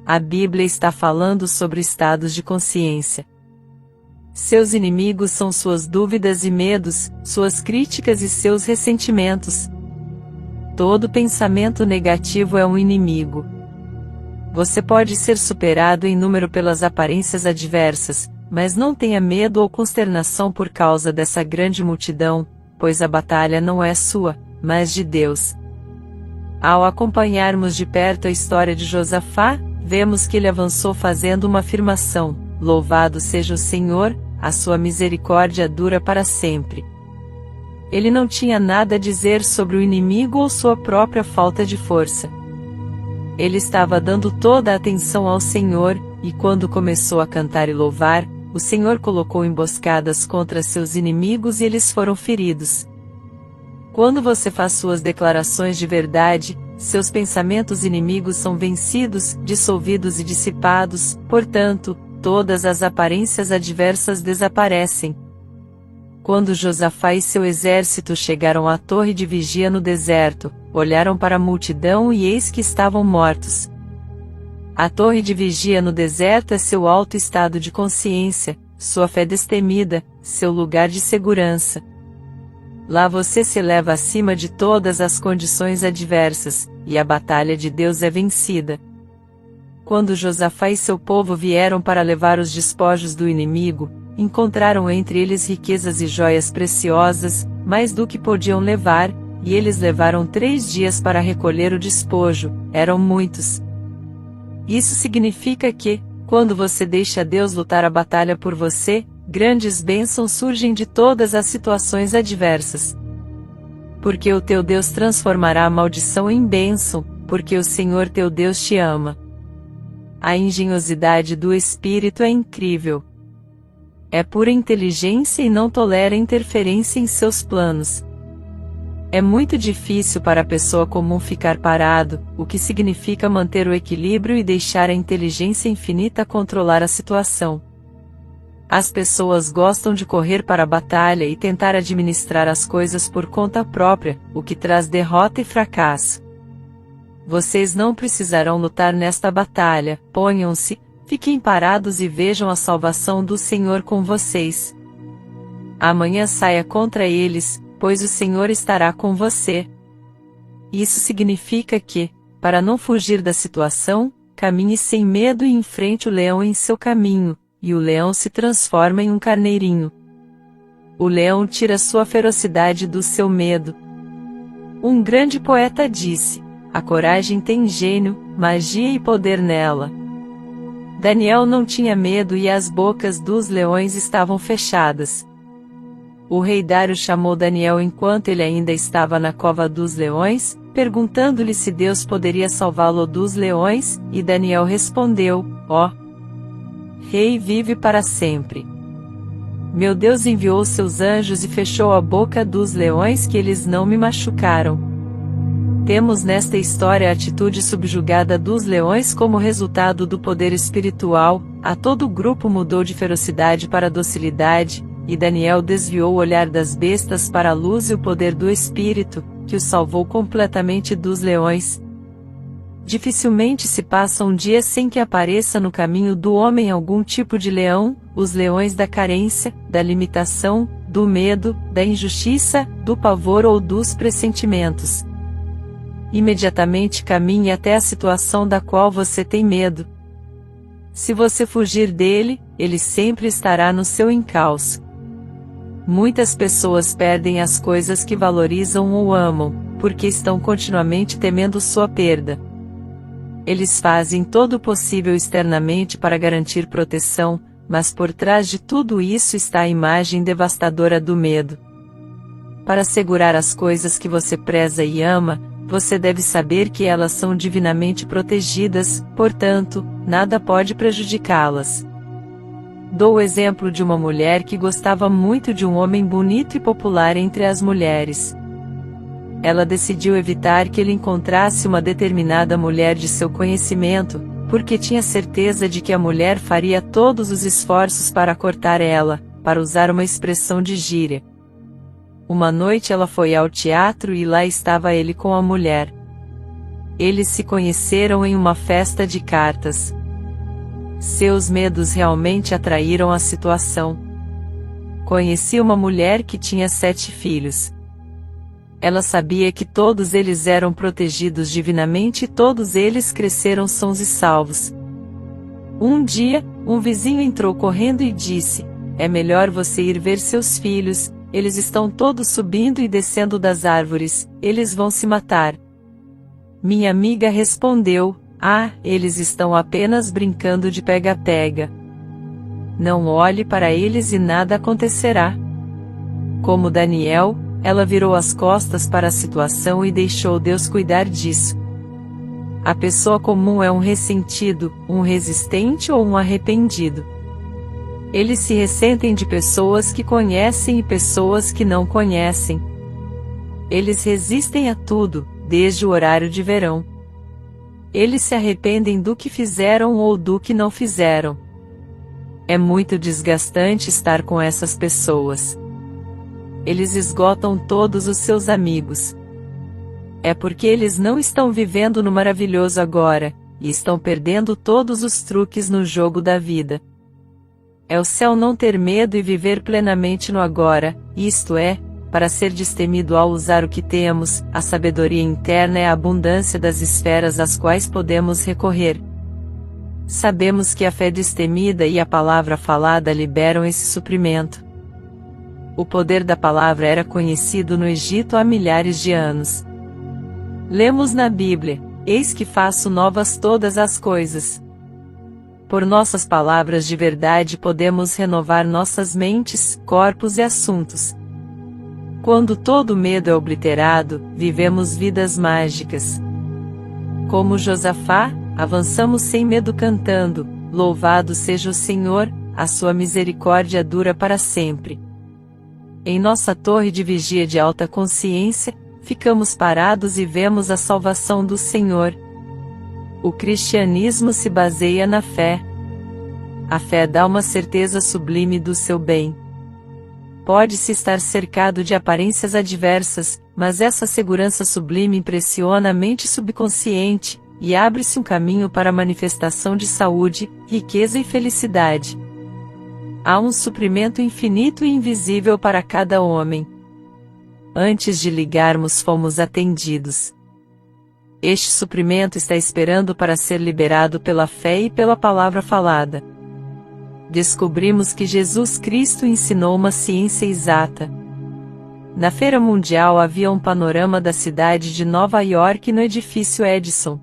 A Bíblia está falando sobre estados de consciência. Seus inimigos são suas dúvidas e medos, suas críticas e seus ressentimentos. Todo pensamento negativo é um inimigo. Você pode ser superado em número pelas aparências adversas, mas não tenha medo ou consternação por causa dessa grande multidão, pois a batalha não é sua, mas de Deus. Ao acompanharmos de perto a história de Josafá, vemos que ele avançou fazendo uma afirmação: louvado seja o Senhor, a sua misericórdia dura para sempre. Ele não tinha nada a dizer sobre o inimigo ou sua própria falta de força. Ele estava dando toda a atenção ao Senhor, e quando começou a cantar e louvar, o Senhor colocou emboscadas contra seus inimigos e eles foram feridos. Quando você faz suas declarações de verdade, seus pensamentos inimigos são vencidos, dissolvidos e dissipados, portanto, todas as aparências adversas desaparecem. Quando Josafá e seu exército chegaram à torre de vigia no deserto, olharam para a multidão e eis que estavam mortos. A torre de vigia no deserto é seu alto estado de consciência, sua fé destemida, seu lugar de segurança. Lá você se eleva acima de todas as condições adversas, e a batalha de Deus é vencida. Quando Josafá e seu povo vieram para levar os despojos do inimigo, encontraram entre eles riquezas e joias preciosas, mais do que podiam levar, e eles levaram 3 dias para recolher o despojo, eram muitos. Isso significa que, quando você deixa Deus lutar a batalha por você, grandes bênçãos surgem de todas as situações adversas. Porque o teu Deus transformará a maldição em bênção, porque o Senhor teu Deus te ama. A engenhosidade do Espírito é incrível. É pura inteligência e não tolera interferência em seus planos. É muito difícil para a pessoa comum ficar parado, o que significa manter o equilíbrio e deixar a inteligência infinita controlar a situação. As pessoas gostam de correr para a batalha e tentar administrar as coisas por conta própria, o que traz derrota e fracasso. Vocês não precisarão lutar nesta batalha, ponham-se, fiquem parados e vejam a salvação do Senhor com vocês. Amanhã saia contra eles, pois o Senhor estará com você. Isso significa que, para não fugir da situação, caminhe sem medo e enfrente o leão em seu caminho, e o leão se transforma em um carneirinho. O leão tira sua ferocidade do seu medo. Um grande poeta disse: a coragem tem gênio, magia e poder nela. Daniel não tinha medo e as bocas dos leões estavam fechadas. O rei Dário chamou Daniel enquanto ele ainda estava na cova dos leões, perguntando-lhe se Deus poderia salvá-lo dos leões, e Daniel respondeu: ó, Rei vive para sempre. Meu Deus enviou seus anjos e fechou a boca dos leões que eles não me machucaram. Temos nesta história a atitude subjugada dos leões como resultado do poder espiritual, a todo o grupo mudou de ferocidade para docilidade, e Daniel desviou o olhar das bestas para a luz e o poder do Espírito, que o salvou completamente dos leões. Dificilmente se passa um dia sem que apareça no caminho do homem algum tipo de leão, os leões da carência, da limitação, do medo, da injustiça, do pavor ou dos pressentimentos. Imediatamente caminhe até a situação da qual você tem medo. Se você fugir dele, ele sempre estará no seu encalço. Muitas pessoas perdem as coisas que valorizam ou amam, porque estão continuamente temendo sua perda. Eles fazem todo o possível externamente para garantir proteção, mas por trás de tudo isso está a imagem devastadora do medo. Para segurar as coisas que você preza e ama, você deve saber que elas são divinamente protegidas, portanto, nada pode prejudicá-las. Dou o exemplo de uma mulher que gostava muito de um homem bonito e popular entre as mulheres. ela decidiu evitar que ele encontrasse uma determinada mulher de seu conhecimento, porque tinha certeza de que a mulher faria todos os esforços para cortar ela, para usar uma expressão de gíria. Uma noite ela foi ao teatro e lá estava ele com a mulher. Eles se conheceram em uma festa de cartas. Seus medos realmente atraíram a situação. Conheci uma mulher que tinha 7 filhos. Ela sabia que todos eles eram protegidos divinamente e todos eles cresceram sãos e salvos. Um dia, um vizinho entrou correndo e disse: "É melhor você ir ver seus filhos, eles estão todos subindo e descendo das árvores, eles vão se matar." Minha amiga respondeu: "Ah, eles estão apenas brincando de pega-pega. Não olhe para eles e nada acontecerá." Como Daniel, ela virou as costas para a situação e deixou Deus cuidar disso. A pessoa comum é um ressentido, um resistente ou um arrependido. Eles se ressentem de pessoas que conhecem e pessoas que não conhecem. Eles resistem a tudo, desde o horário de verão. Eles se arrependem do que fizeram ou do que não fizeram. É muito desgastante estar com essas pessoas. Eles esgotam todos os seus amigos. É porque eles não estão vivendo no maravilhoso agora, e estão perdendo todos os truques no jogo da vida. É o céu não ter medo e viver plenamente no agora, isto é, para ser destemido ao usar o que temos. A sabedoria interna é a abundância das esferas às quais podemos recorrer. Sabemos que a fé destemida e a palavra falada liberam esse suprimento. O poder da palavra era conhecido no Egito há milhares de anos. Lemos na Bíblia: "Eis que faço novas todas as coisas." Por nossas palavras de verdade podemos renovar nossas mentes, corpos e assuntos. Quando todo medo é obliterado, vivemos vidas mágicas. Como Josafá, avançamos sem medo cantando: "Louvado seja o Senhor, a sua misericórdia dura para sempre." Em nossa torre de vigia de alta consciência, ficamos parados e vemos a salvação do Senhor. O cristianismo se baseia na fé. A fé dá uma certeza sublime do seu bem. Pode-se estar cercado de aparências adversas, mas essa segurança sublime impressiona a mente subconsciente, e abre-se um caminho para a manifestação de saúde, riqueza e felicidade. Há um suprimento infinito e invisível para cada homem. Antes de ligarmos, fomos atendidos. Este suprimento está esperando para ser liberado pela fé e pela palavra falada. Descobrimos que Jesus Cristo ensinou uma ciência exata. Na Feira Mundial havia um panorama da cidade de Nova York no edifício Edison.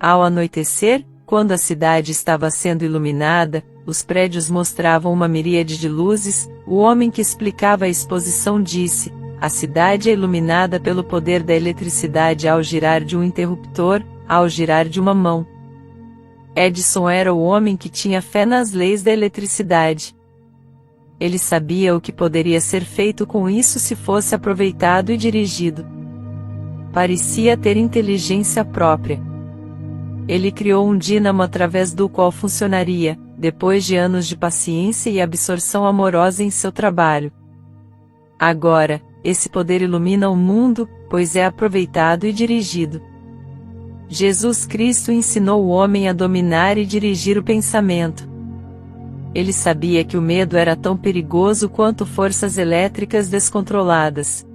Ao anoitecer, quando a cidade estava sendo iluminada, os prédios mostravam uma miríade de luzes. O homem que explicava a exposição disse: "A cidade é iluminada pelo poder da eletricidade ao girar de um interruptor, ao girar de uma mão." Edison era o homem que tinha fé nas leis da eletricidade. Ele sabia o que poderia ser feito com isso se fosse aproveitado e dirigido. Parecia ter inteligência própria. Ele criou um dínamo através do qual funcionaria, depois de anos de paciência e absorção amorosa em seu trabalho. Agora, esse poder ilumina o mundo, pois é aproveitado e dirigido. Jesus Cristo ensinou o homem a dominar e dirigir o pensamento. Ele sabia que o medo era tão perigoso quanto forças elétricas descontroladas.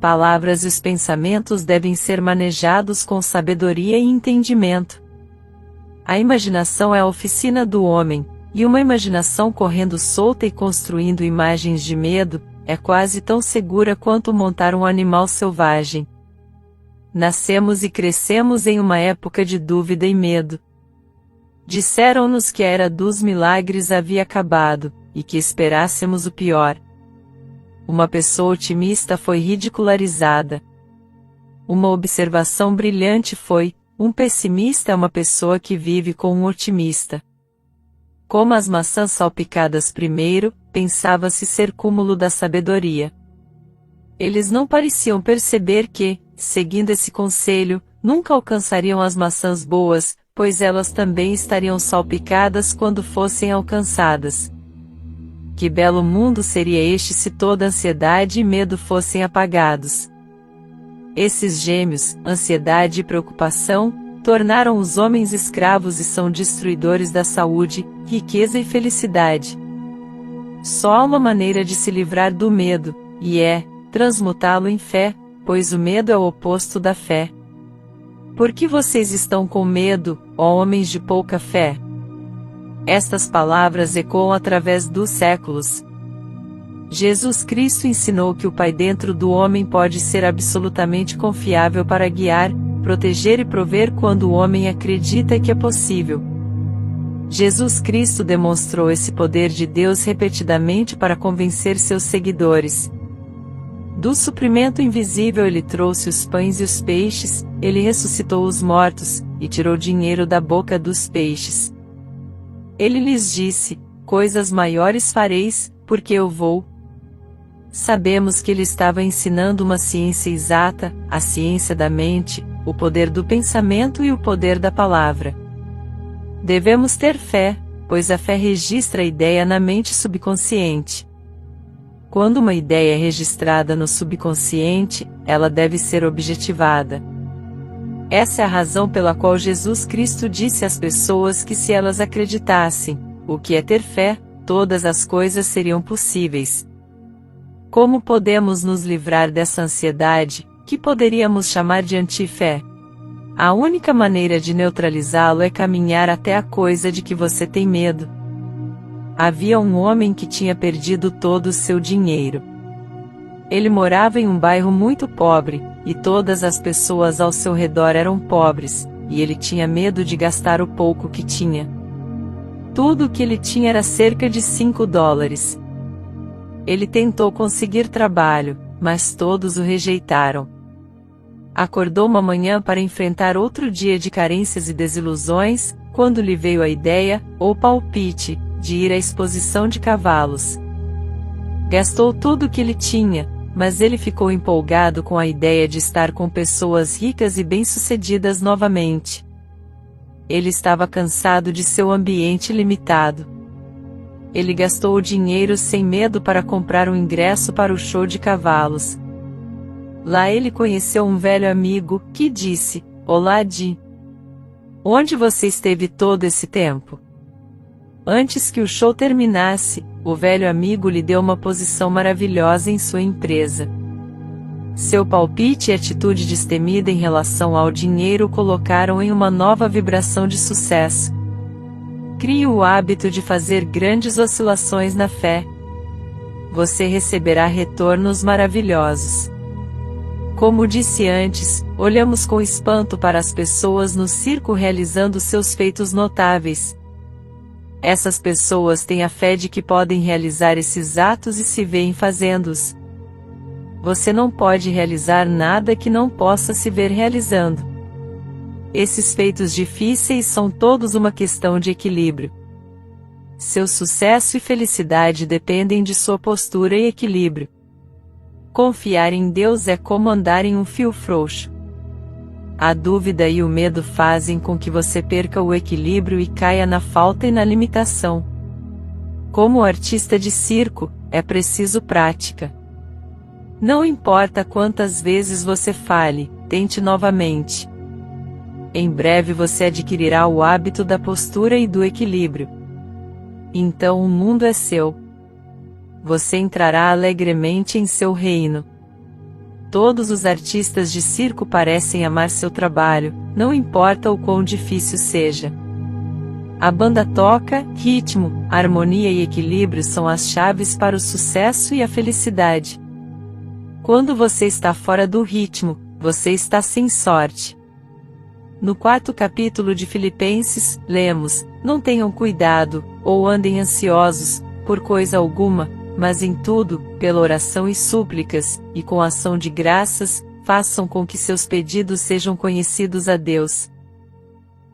Palavras e os pensamentos devem ser manejados com sabedoria e entendimento. A imaginação é a oficina do homem, e uma imaginação correndo solta e construindo imagens de medo, é quase tão segura quanto montar um animal selvagem. Nascemos e crescemos em uma época de dúvida e medo. Disseram-nos que a era dos milagres havia acabado, e que esperássemos o pior. Uma pessoa otimista foi ridicularizada. Uma observação brilhante foi: um pessimista é uma pessoa que vive com um otimista. Como as maçãs salpicadas primeiro, pensava-se ser cúmulo da sabedoria. Eles não pareciam perceber que, seguindo esse conselho, nunca alcançariam as maçãs boas, pois elas também estariam salpicadas quando fossem alcançadas. Que belo mundo seria este se toda ansiedade e medo fossem apagados! Esses gêmeos, ansiedade e preocupação, tornaram os homens escravos e são destruidores da saúde, riqueza e felicidade. Só há uma maneira de se livrar do medo, e é transmutá-lo em fé, pois o medo é o oposto da fé. Por que vocês estão com medo, ó homens de pouca fé? Estas palavras ecoam através dos séculos. Jesus Cristo ensinou que o Pai dentro do homem pode ser absolutamente confiável para guiar, proteger e prover quando o homem acredita que é possível. Jesus Cristo demonstrou esse poder de Deus repetidamente para convencer seus seguidores. Do suprimento invisível ele trouxe os pães e os peixes, ele ressuscitou os mortos, e tirou dinheiro da boca dos peixes. Ele lhes disse: coisas maiores fareis, porque eu vou. Sabemos que ele estava ensinando uma ciência exata, a ciência da mente, o poder do pensamento e o poder da palavra. Devemos ter fé, pois a fé registra a ideia na mente subconsciente. Quando uma ideia é registrada no subconsciente, ela deve ser objetivada. Essa é a razão pela qual Jesus Cristo disse às pessoas que se elas acreditassem, o que é ter fé, todas as coisas seriam possíveis. Como podemos nos livrar dessa ansiedade, que poderíamos chamar de antifé? A única maneira de neutralizá-lo é caminhar até a coisa de que você tem medo. Havia um homem que tinha perdido todo o seu dinheiro. Ele morava em um bairro muito pobre, e todas as pessoas ao seu redor eram pobres, e ele tinha medo de gastar o pouco que tinha. Tudo o que ele tinha era cerca de $5. Ele tentou conseguir trabalho, mas todos o rejeitaram. Acordou uma manhã para enfrentar outro dia de carências e desilusões, quando lhe veio a ideia, ou palpite, de ir à exposição de cavalos. Gastou tudo o que ele tinha, mas ele ficou empolgado com a ideia de estar com pessoas ricas e bem-sucedidas novamente. Ele estava cansado de seu ambiente limitado. Ele gastou o dinheiro sem medo para comprar um ingresso para o show de cavalos. Lá ele conheceu um velho amigo, que disse: "Olá, Di. Onde você esteve todo esse tempo?" Antes que o show terminasse, o velho amigo lhe deu uma posição maravilhosa em sua empresa. Seu palpite e atitude destemida em relação ao dinheiro o colocaram em uma nova vibração de sucesso. Crie o hábito de fazer grandes oscilações na fé. Você receberá retornos maravilhosos. Como disse antes, olhamos com espanto para as pessoas no circo realizando seus feitos notáveis. Essas pessoas têm a fé de que podem realizar esses atos e se veem fazendo-os. Você não pode realizar nada que não possa se ver realizando. Esses feitos difíceis são todos uma questão de equilíbrio. Seu sucesso e felicidade dependem de sua postura e equilíbrio. Confiar em Deus é como andar em um fio frouxo. A dúvida e o medo fazem com que você perca o equilíbrio e caia na falta e na limitação. Como artista de circo, é preciso prática. Não importa quantas vezes você fale, tente novamente. Em breve você adquirirá o hábito da postura e do equilíbrio. Então o mundo é seu. Você entrará alegremente em seu reino. Todos os artistas de circo parecem amar seu trabalho, não importa o quão difícil seja. A banda toca, ritmo, harmonia e equilíbrio são as chaves para o sucesso e a felicidade. Quando você está fora do ritmo, você está sem sorte. No 4º capítulo de Filipenses, lemos: "Não tenham cuidado, ou andem ansiosos, por coisa alguma, mas em tudo, pela oração e súplicas, e com ação de graças, façam com que seus pedidos sejam conhecidos a Deus."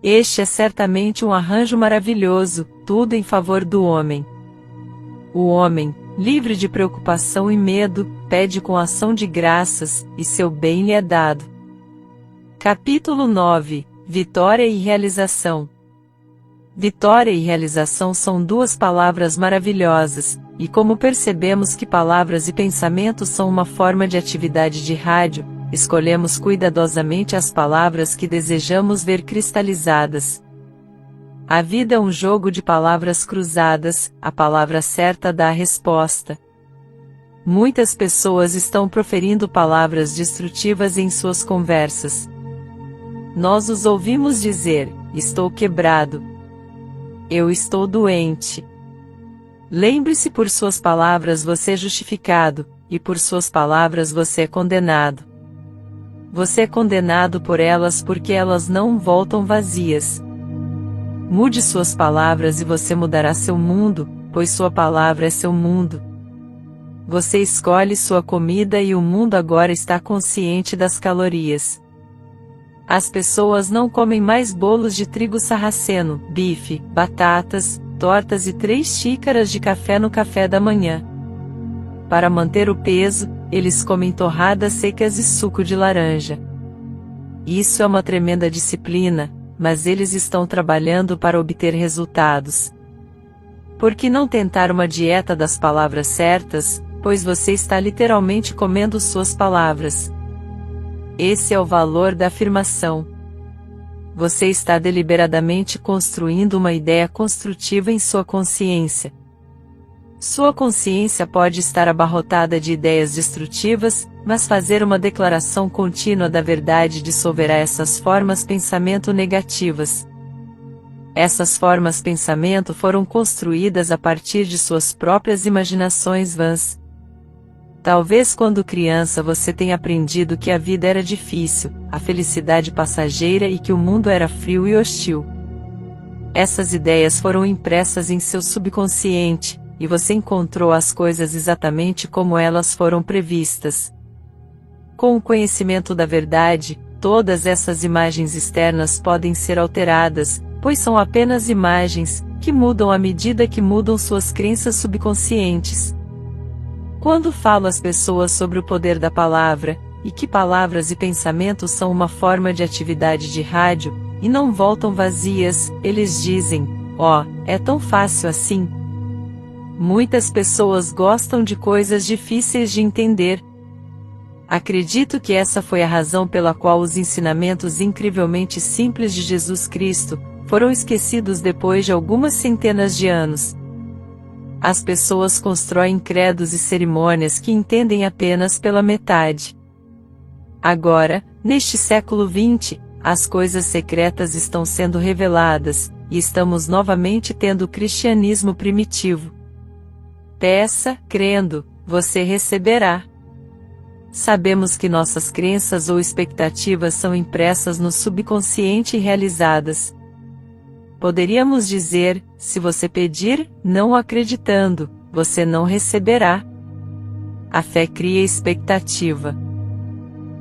Este é certamente um arranjo maravilhoso, tudo em favor do homem. O homem, Livre de preocupação e medo, pede com ação de graças, e seu bem lhe é dado. Capítulo 9 – Vitória e realização. Vitória e realização são duas palavras maravilhosas, e como percebemos que palavras e pensamentos são uma forma de atividade de rádio, escolhemos cuidadosamente as palavras que desejamos ver cristalizadas. A vida é um jogo de palavras cruzadas, a palavra certa dá a resposta. Muitas pessoas estão proferindo palavras destrutivas em suas conversas. Nós os ouvimos dizer: estou quebrado. Eu estou doente. Lembre-se, por suas palavras você é justificado, e por suas palavras você é condenado. Você é condenado por elas porque elas não voltam vazias. Mude suas palavras e você mudará seu mundo, pois sua palavra é seu mundo. Você escolhe sua comida e o mundo agora está consciente das calorias. As pessoas não comem mais bolos de trigo sarraceno, bife, batatas, tortas e 3 xícaras de café no café da manhã. Para manter o peso, eles comem torradas secas e suco de laranja. Isso é uma tremenda disciplina, mas eles estão trabalhando para obter resultados. Por que não tentar uma dieta das palavras certas, pois você está literalmente comendo suas palavras? Esse é o valor da afirmação. Você está deliberadamente construindo uma ideia construtiva em sua consciência. Sua consciência pode estar abarrotada de ideias destrutivas, mas fazer uma declaração contínua da verdade dissolverá essas formas pensamento negativas. Essas formas pensamento foram construídas a partir de suas próprias imaginações vãs. Talvez quando criança você tenha aprendido que a vida era difícil, a felicidade passageira e que o mundo era frio e hostil. Essas ideias foram impressas em seu subconsciente, e você encontrou as coisas exatamente como elas foram previstas. Com o conhecimento da verdade, todas essas imagens externas podem ser alteradas, pois são apenas imagens, que mudam à medida que mudam suas crenças subconscientes. Quando falo às pessoas sobre o poder da palavra, e que palavras e pensamentos são uma forma de atividade de rádio, e não voltam vazias, eles dizem: "Oh, é tão fácil assim." Muitas pessoas gostam de coisas difíceis de entender. Acredito que essa foi a razão pela qual os ensinamentos incrivelmente simples de Jesus Cristo foram esquecidos depois de algumas centenas de anos. As pessoas constroem credos e cerimônias que entendem apenas pela metade. Agora, neste século XX, as coisas secretas estão sendo reveladas, e estamos novamente tendo o cristianismo primitivo. Peça, crendo, você receberá. Sabemos que nossas crenças ou expectativas são impressas no subconsciente e realizadas. Poderíamos dizer: se você pedir, não acreditando, você não receberá. A fé cria expectativa.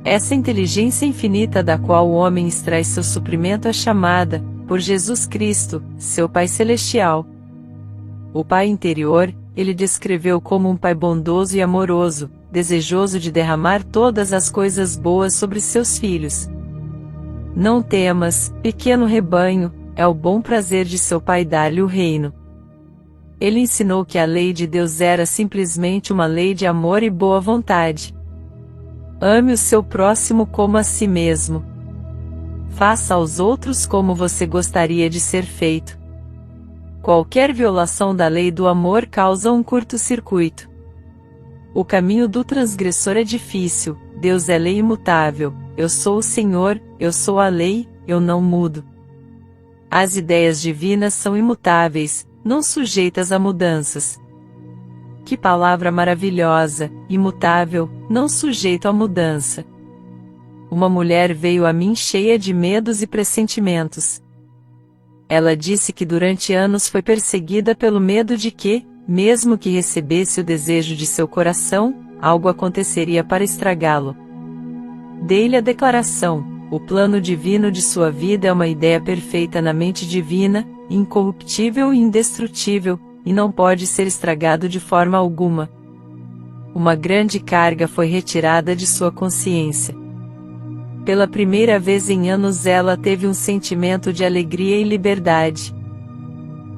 Essa inteligência infinita da qual o homem extrai seu suprimento é chamada, por Jesus Cristo, seu Pai Celestial. O Pai interior, ele descreveu como um Pai bondoso e amoroso, desejoso de derramar todas as coisas boas sobre seus filhos. Não temas, pequeno rebanho, é o bom prazer de seu Pai dar-lhe o reino. Ele ensinou que a lei de Deus era simplesmente uma lei de amor e boa vontade. Ame o seu próximo como a si mesmo. Faça aos outros como você gostaria de ser feito. Qualquer violação da lei do amor causa um curto-circuito. O caminho do transgressor é difícil, Deus é lei imutável, eu sou o Senhor, eu sou a lei, eu não mudo. As ideias divinas são imutáveis, não sujeitas a mudanças. Que palavra maravilhosa, imutável, não sujeito a mudança. Uma mulher veio a mim cheia de medos e pressentimentos. Ela disse que durante anos foi perseguida pelo medo de que, mesmo que recebesse o desejo de seu coração, algo aconteceria para estragá-lo. Dei-lhe a declaração: o plano divino de sua vida é uma ideia perfeita na mente divina, incorruptível e indestrutível, e não pode ser estragado de forma alguma. Uma grande carga foi retirada de sua consciência. Pela primeira vez em anos ela teve um sentimento de alegria e liberdade.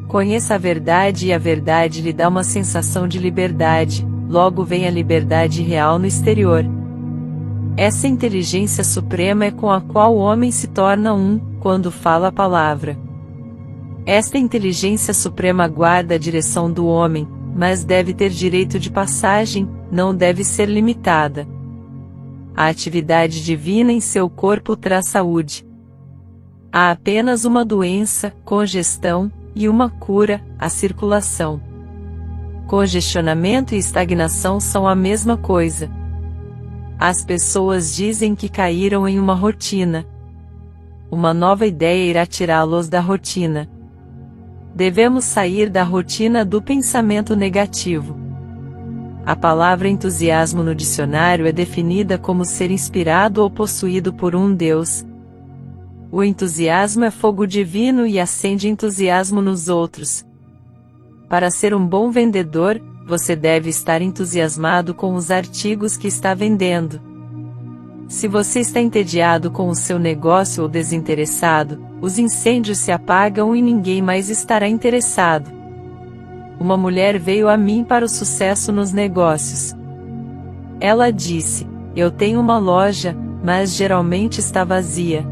Conheça a verdade e a verdade lhe dá uma sensação de liberdade, logo vem a liberdade real no exterior. Essa inteligência suprema é com a qual o homem se torna um, quando fala a palavra. Esta inteligência suprema guarda a direção do homem, mas deve ter direito de passagem, não deve ser limitada. A atividade divina em seu corpo traz saúde. Há apenas uma doença, congestão, e uma cura, a circulação. Congestionamento e estagnação são a mesma coisa. As pessoas dizem que caíram em uma rotina. Uma nova ideia irá tirá-los da rotina. Devemos sair da rotina do pensamento negativo. A palavra entusiasmo no dicionário é definida como ser inspirado ou possuído por um Deus. O entusiasmo é fogo divino e acende entusiasmo nos outros. Para ser um bom vendedor, você deve estar entusiasmado com os artigos que está vendendo. Se você está entediado com o seu negócio ou desinteressado, os incêndios se apagam e ninguém mais estará interessado. Uma mulher veio a mim para o sucesso nos negócios. Ela disse: "Eu tenho uma loja, mas geralmente está vazia.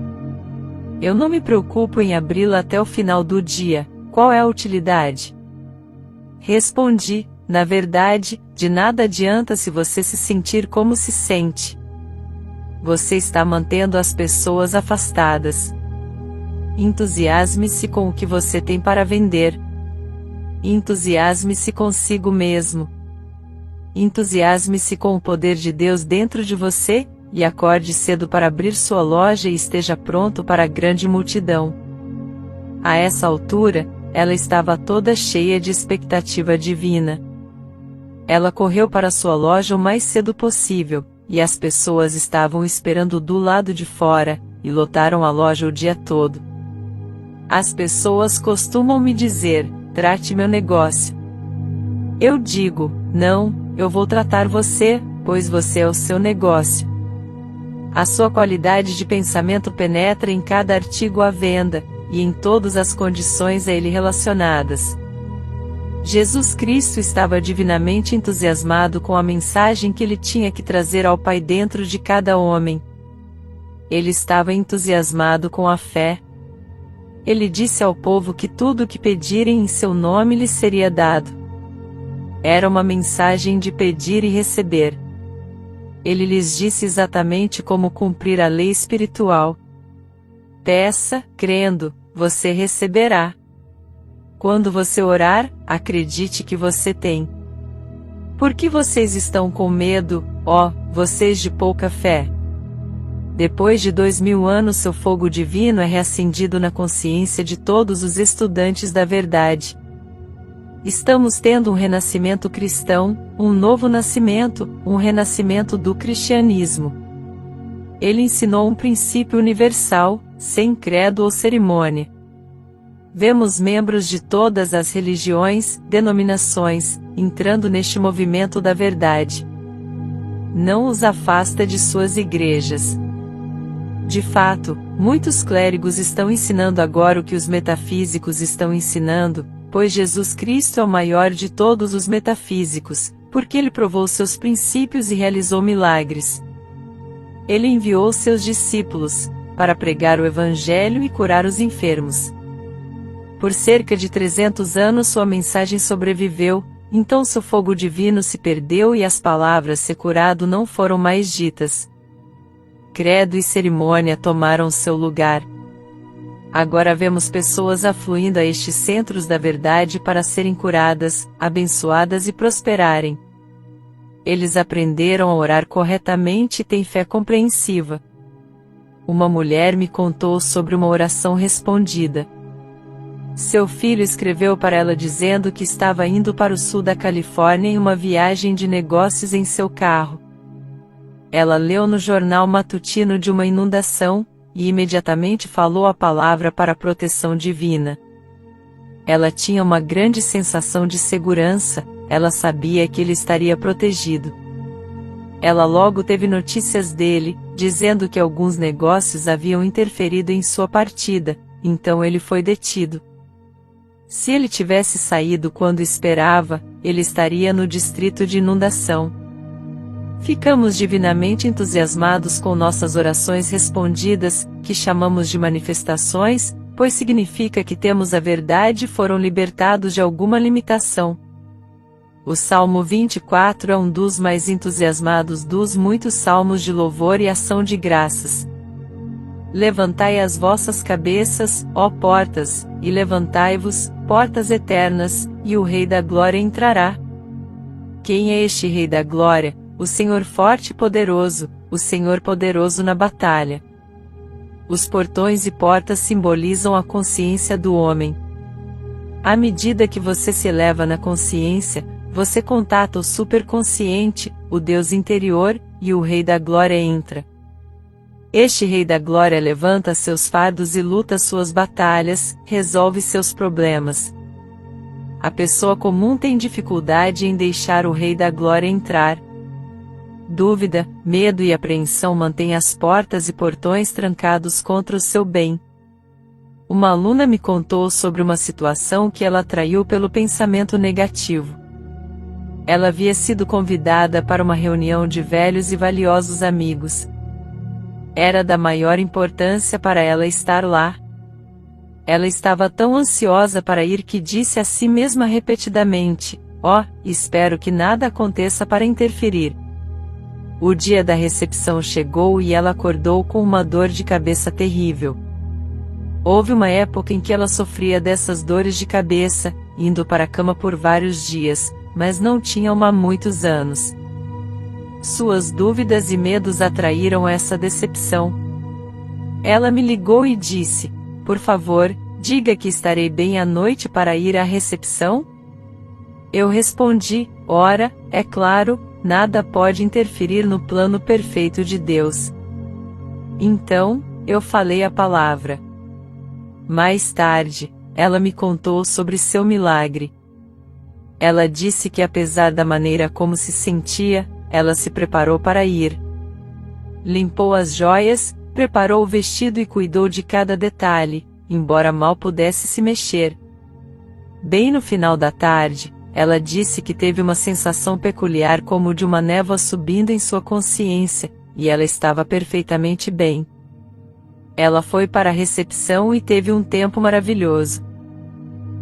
Eu não me preocupo em abri-la até o final do dia, qual é a utilidade?" Respondi: "Na verdade, de nada adianta se você se sentir como se sente. Você está mantendo as pessoas afastadas. Entusiasme-se com o que você tem para vender. Entusiasme-se consigo mesmo. Entusiasme-se com o poder de Deus dentro de você, e acorde cedo para abrir sua loja e esteja pronto para a grande multidão." A essa altura, ela estava toda cheia de expectativa divina. Ela correu para sua loja o mais cedo possível, e as pessoas estavam esperando do lado de fora, e lotaram a loja o dia todo. As pessoas costumam me dizer: "Trate meu negócio." Eu digo: "Não, eu vou tratar você, pois você é o seu negócio." A sua qualidade de pensamento penetra em cada artigo à venda, e em todas as condições a ele relacionadas. Jesus Cristo estava divinamente entusiasmado com a mensagem que ele tinha que trazer ao Pai dentro de cada homem. Ele estava entusiasmado com a fé. Ele disse ao povo que tudo o que pedirem em seu nome lhes seria dado. Era uma mensagem de pedir e receber. Ele lhes disse exatamente como cumprir a lei espiritual. Peça, crendo, você receberá. Quando você orar, acredite que você tem. Por que vocês estão com medo, ó, vocês de pouca fé? Depois de 2000 anos seu fogo divino é reacendido na consciência de todos os estudantes da verdade. Estamos tendo um renascimento cristão, um novo nascimento, um renascimento do cristianismo. Ele ensinou um princípio universal, sem credo ou cerimônia. Vemos membros de todas as religiões, denominações, entrando neste movimento da verdade. Não os afasta de suas igrejas. De fato, muitos clérigos estão ensinando agora o que os metafísicos estão ensinando, pois Jesus Cristo é o maior de todos os metafísicos, porque ele provou seus princípios e realizou milagres. Ele enviou seus discípulos para pregar o Evangelho e curar os enfermos. Por cerca de 300 anos sua mensagem sobreviveu, então seu fogo divino se perdeu e as palavras "ser curado" não foram mais ditas. Credo e cerimônia tomaram seu lugar. Agora vemos pessoas afluindo a estes centros da verdade para serem curadas, abençoadas e prosperarem. Eles aprenderam a orar corretamente e têm fé compreensiva. Uma mulher me contou sobre uma oração respondida. Seu filho escreveu para ela dizendo que estava indo para o sul da Califórnia em uma viagem de negócios em seu carro. Ela leu no jornal matutino de uma inundação, e imediatamente falou a palavra para a proteção divina. Ela tinha uma grande sensação de segurança, ela sabia que ele estaria protegido. Ela logo teve notícias dele, dizendo que alguns negócios haviam interferido em sua partida, então ele foi detido. Se ele tivesse saído quando esperava, ele estaria no distrito de inundação. Ficamos divinamente entusiasmados com nossas orações respondidas, que chamamos de manifestações, pois significa que temos a verdade e foram libertados de alguma limitação. O Salmo 24 é um dos mais entusiasmados dos muitos salmos de louvor e ação de graças. Levantai as vossas cabeças, ó portas, e levantai-vos, portas eternas, e o Rei da Glória entrará. Quem é este Rei da Glória? O Senhor forte e poderoso, o Senhor poderoso na batalha. Os portões e portas simbolizam a consciência do homem. À medida que você se eleva na consciência, você contata o superconsciente, o Deus interior, e o Rei da Glória entra. Este Rei da Glória levanta seus fardos e luta suas batalhas, resolve seus problemas. A pessoa comum tem dificuldade em deixar o Rei da Glória entrar. Dúvida, medo e apreensão mantêm as portas e portões trancados contra o seu bem. Uma aluna me contou sobre uma situação que ela atraiu pelo pensamento negativo. Ela havia sido convidada para uma reunião de velhos e valiosos amigos. Era da maior importância para ela estar lá. Ela estava tão ansiosa para ir que disse a si mesma repetidamente: "Oh, espero que nada aconteça para interferir." O dia da recepção chegou e ela acordou com uma dor de cabeça terrível. Houve uma época em que ela sofria dessas dores de cabeça, indo para a cama por vários dias, mas não tinha uma há muitos anos. Suas dúvidas e medos atraíram essa decepção. Ela me ligou e disse: "Por favor, diga que estarei bem à noite para ir à recepção?" Eu respondi: "Ora, é claro, nada pode interferir no plano perfeito de Deus." Então, eu falei a palavra. Mais tarde, ela me contou sobre seu milagre. Ela disse que apesar da maneira como se sentia, ela se preparou para ir. Limpou as joias, preparou o vestido e cuidou de cada detalhe, embora mal pudesse se mexer. Bem no final da tarde, ela disse que teve uma sensação peculiar como de uma névoa subindo em sua consciência, e ela estava perfeitamente bem. Ela foi para a recepção e teve um tempo maravilhoso.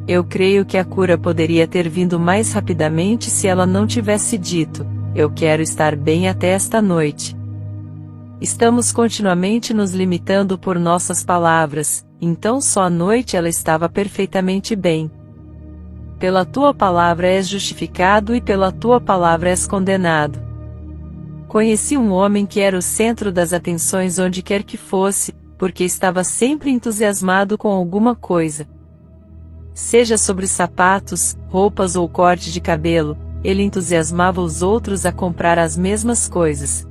Eu creio que a cura poderia ter vindo mais rapidamente se ela não tivesse dito: "Eu quero estar bem até esta noite." Estamos continuamente nos limitando por nossas palavras, então só à noite ela estava perfeitamente bem. Pela tua palavra és justificado e pela tua palavra és condenado. Conheci um homem que era o centro das atenções onde quer que fosse, porque estava sempre entusiasmado com alguma coisa. Seja sobre sapatos, roupas ou corte de cabelo, ele entusiasmava os outros a comprar as mesmas coisas.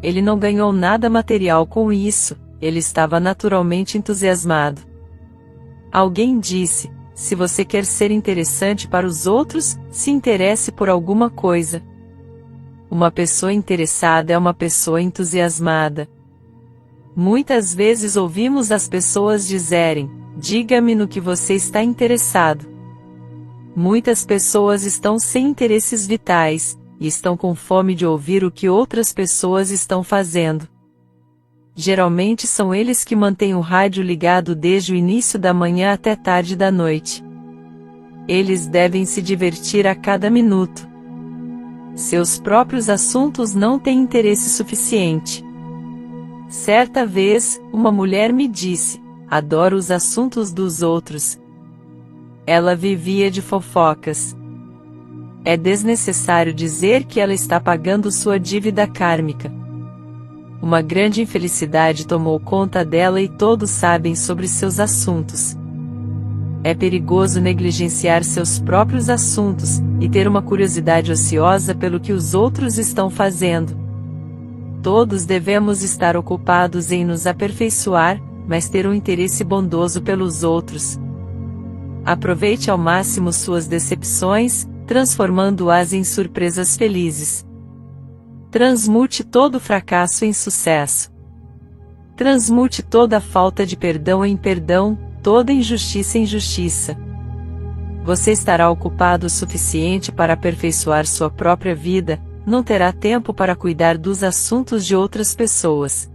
Ele não ganhou nada material com isso, ele estava naturalmente entusiasmado. Alguém disse: "Se você quer ser interessante para os outros, se interesse por alguma coisa." Uma pessoa interessada é uma pessoa entusiasmada. Muitas vezes ouvimos as pessoas dizerem: "Diga-me no que você está interessado." Muitas pessoas estão sem interesses vitais, e estão com fome de ouvir o que outras pessoas estão fazendo. Geralmente são eles que mantêm o rádio ligado desde o início da manhã até tarde da noite. Eles devem se divertir a cada minuto. Seus próprios assuntos não têm interesse suficiente. Certa vez, uma mulher me disse: "Adoro os assuntos dos outros." Ela vivia de fofocas. É desnecessário dizer que ela está pagando sua dívida kármica. Uma grande infelicidade tomou conta dela e todos sabem sobre seus assuntos. É perigoso negligenciar seus próprios assuntos, e ter uma curiosidade ociosa pelo que os outros estão fazendo. Todos devemos estar ocupados em nos aperfeiçoar, mas ter um interesse bondoso pelos outros. Aproveite ao máximo suas decepções, transformando-as em surpresas felizes. Transmute todo fracasso em sucesso. Transmute toda falta de perdão em perdão, toda injustiça em justiça. Você estará ocupado o suficiente para aperfeiçoar sua própria vida, não terá tempo para cuidar dos assuntos de outras pessoas.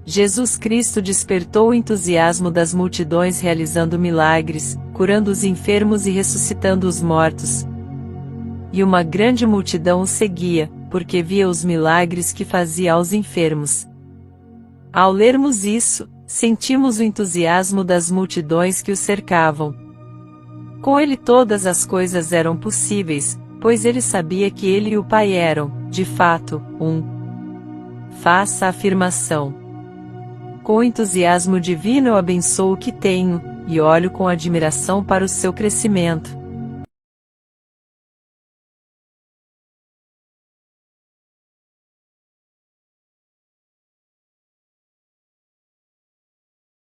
Jesus Cristo despertou o entusiasmo das multidões realizando milagres, curando os enfermos e ressuscitando os mortos. E uma grande multidão o seguia, porque via os milagres que fazia aos enfermos. Ao lermos isso, sentimos o entusiasmo das multidões que o cercavam. Com ele todas as coisas eram possíveis, pois ele sabia que ele e o Pai eram, de fato, um. Faça a afirmação. Com entusiasmo divino eu abençoo o que tenho, e olho com admiração para o seu crescimento.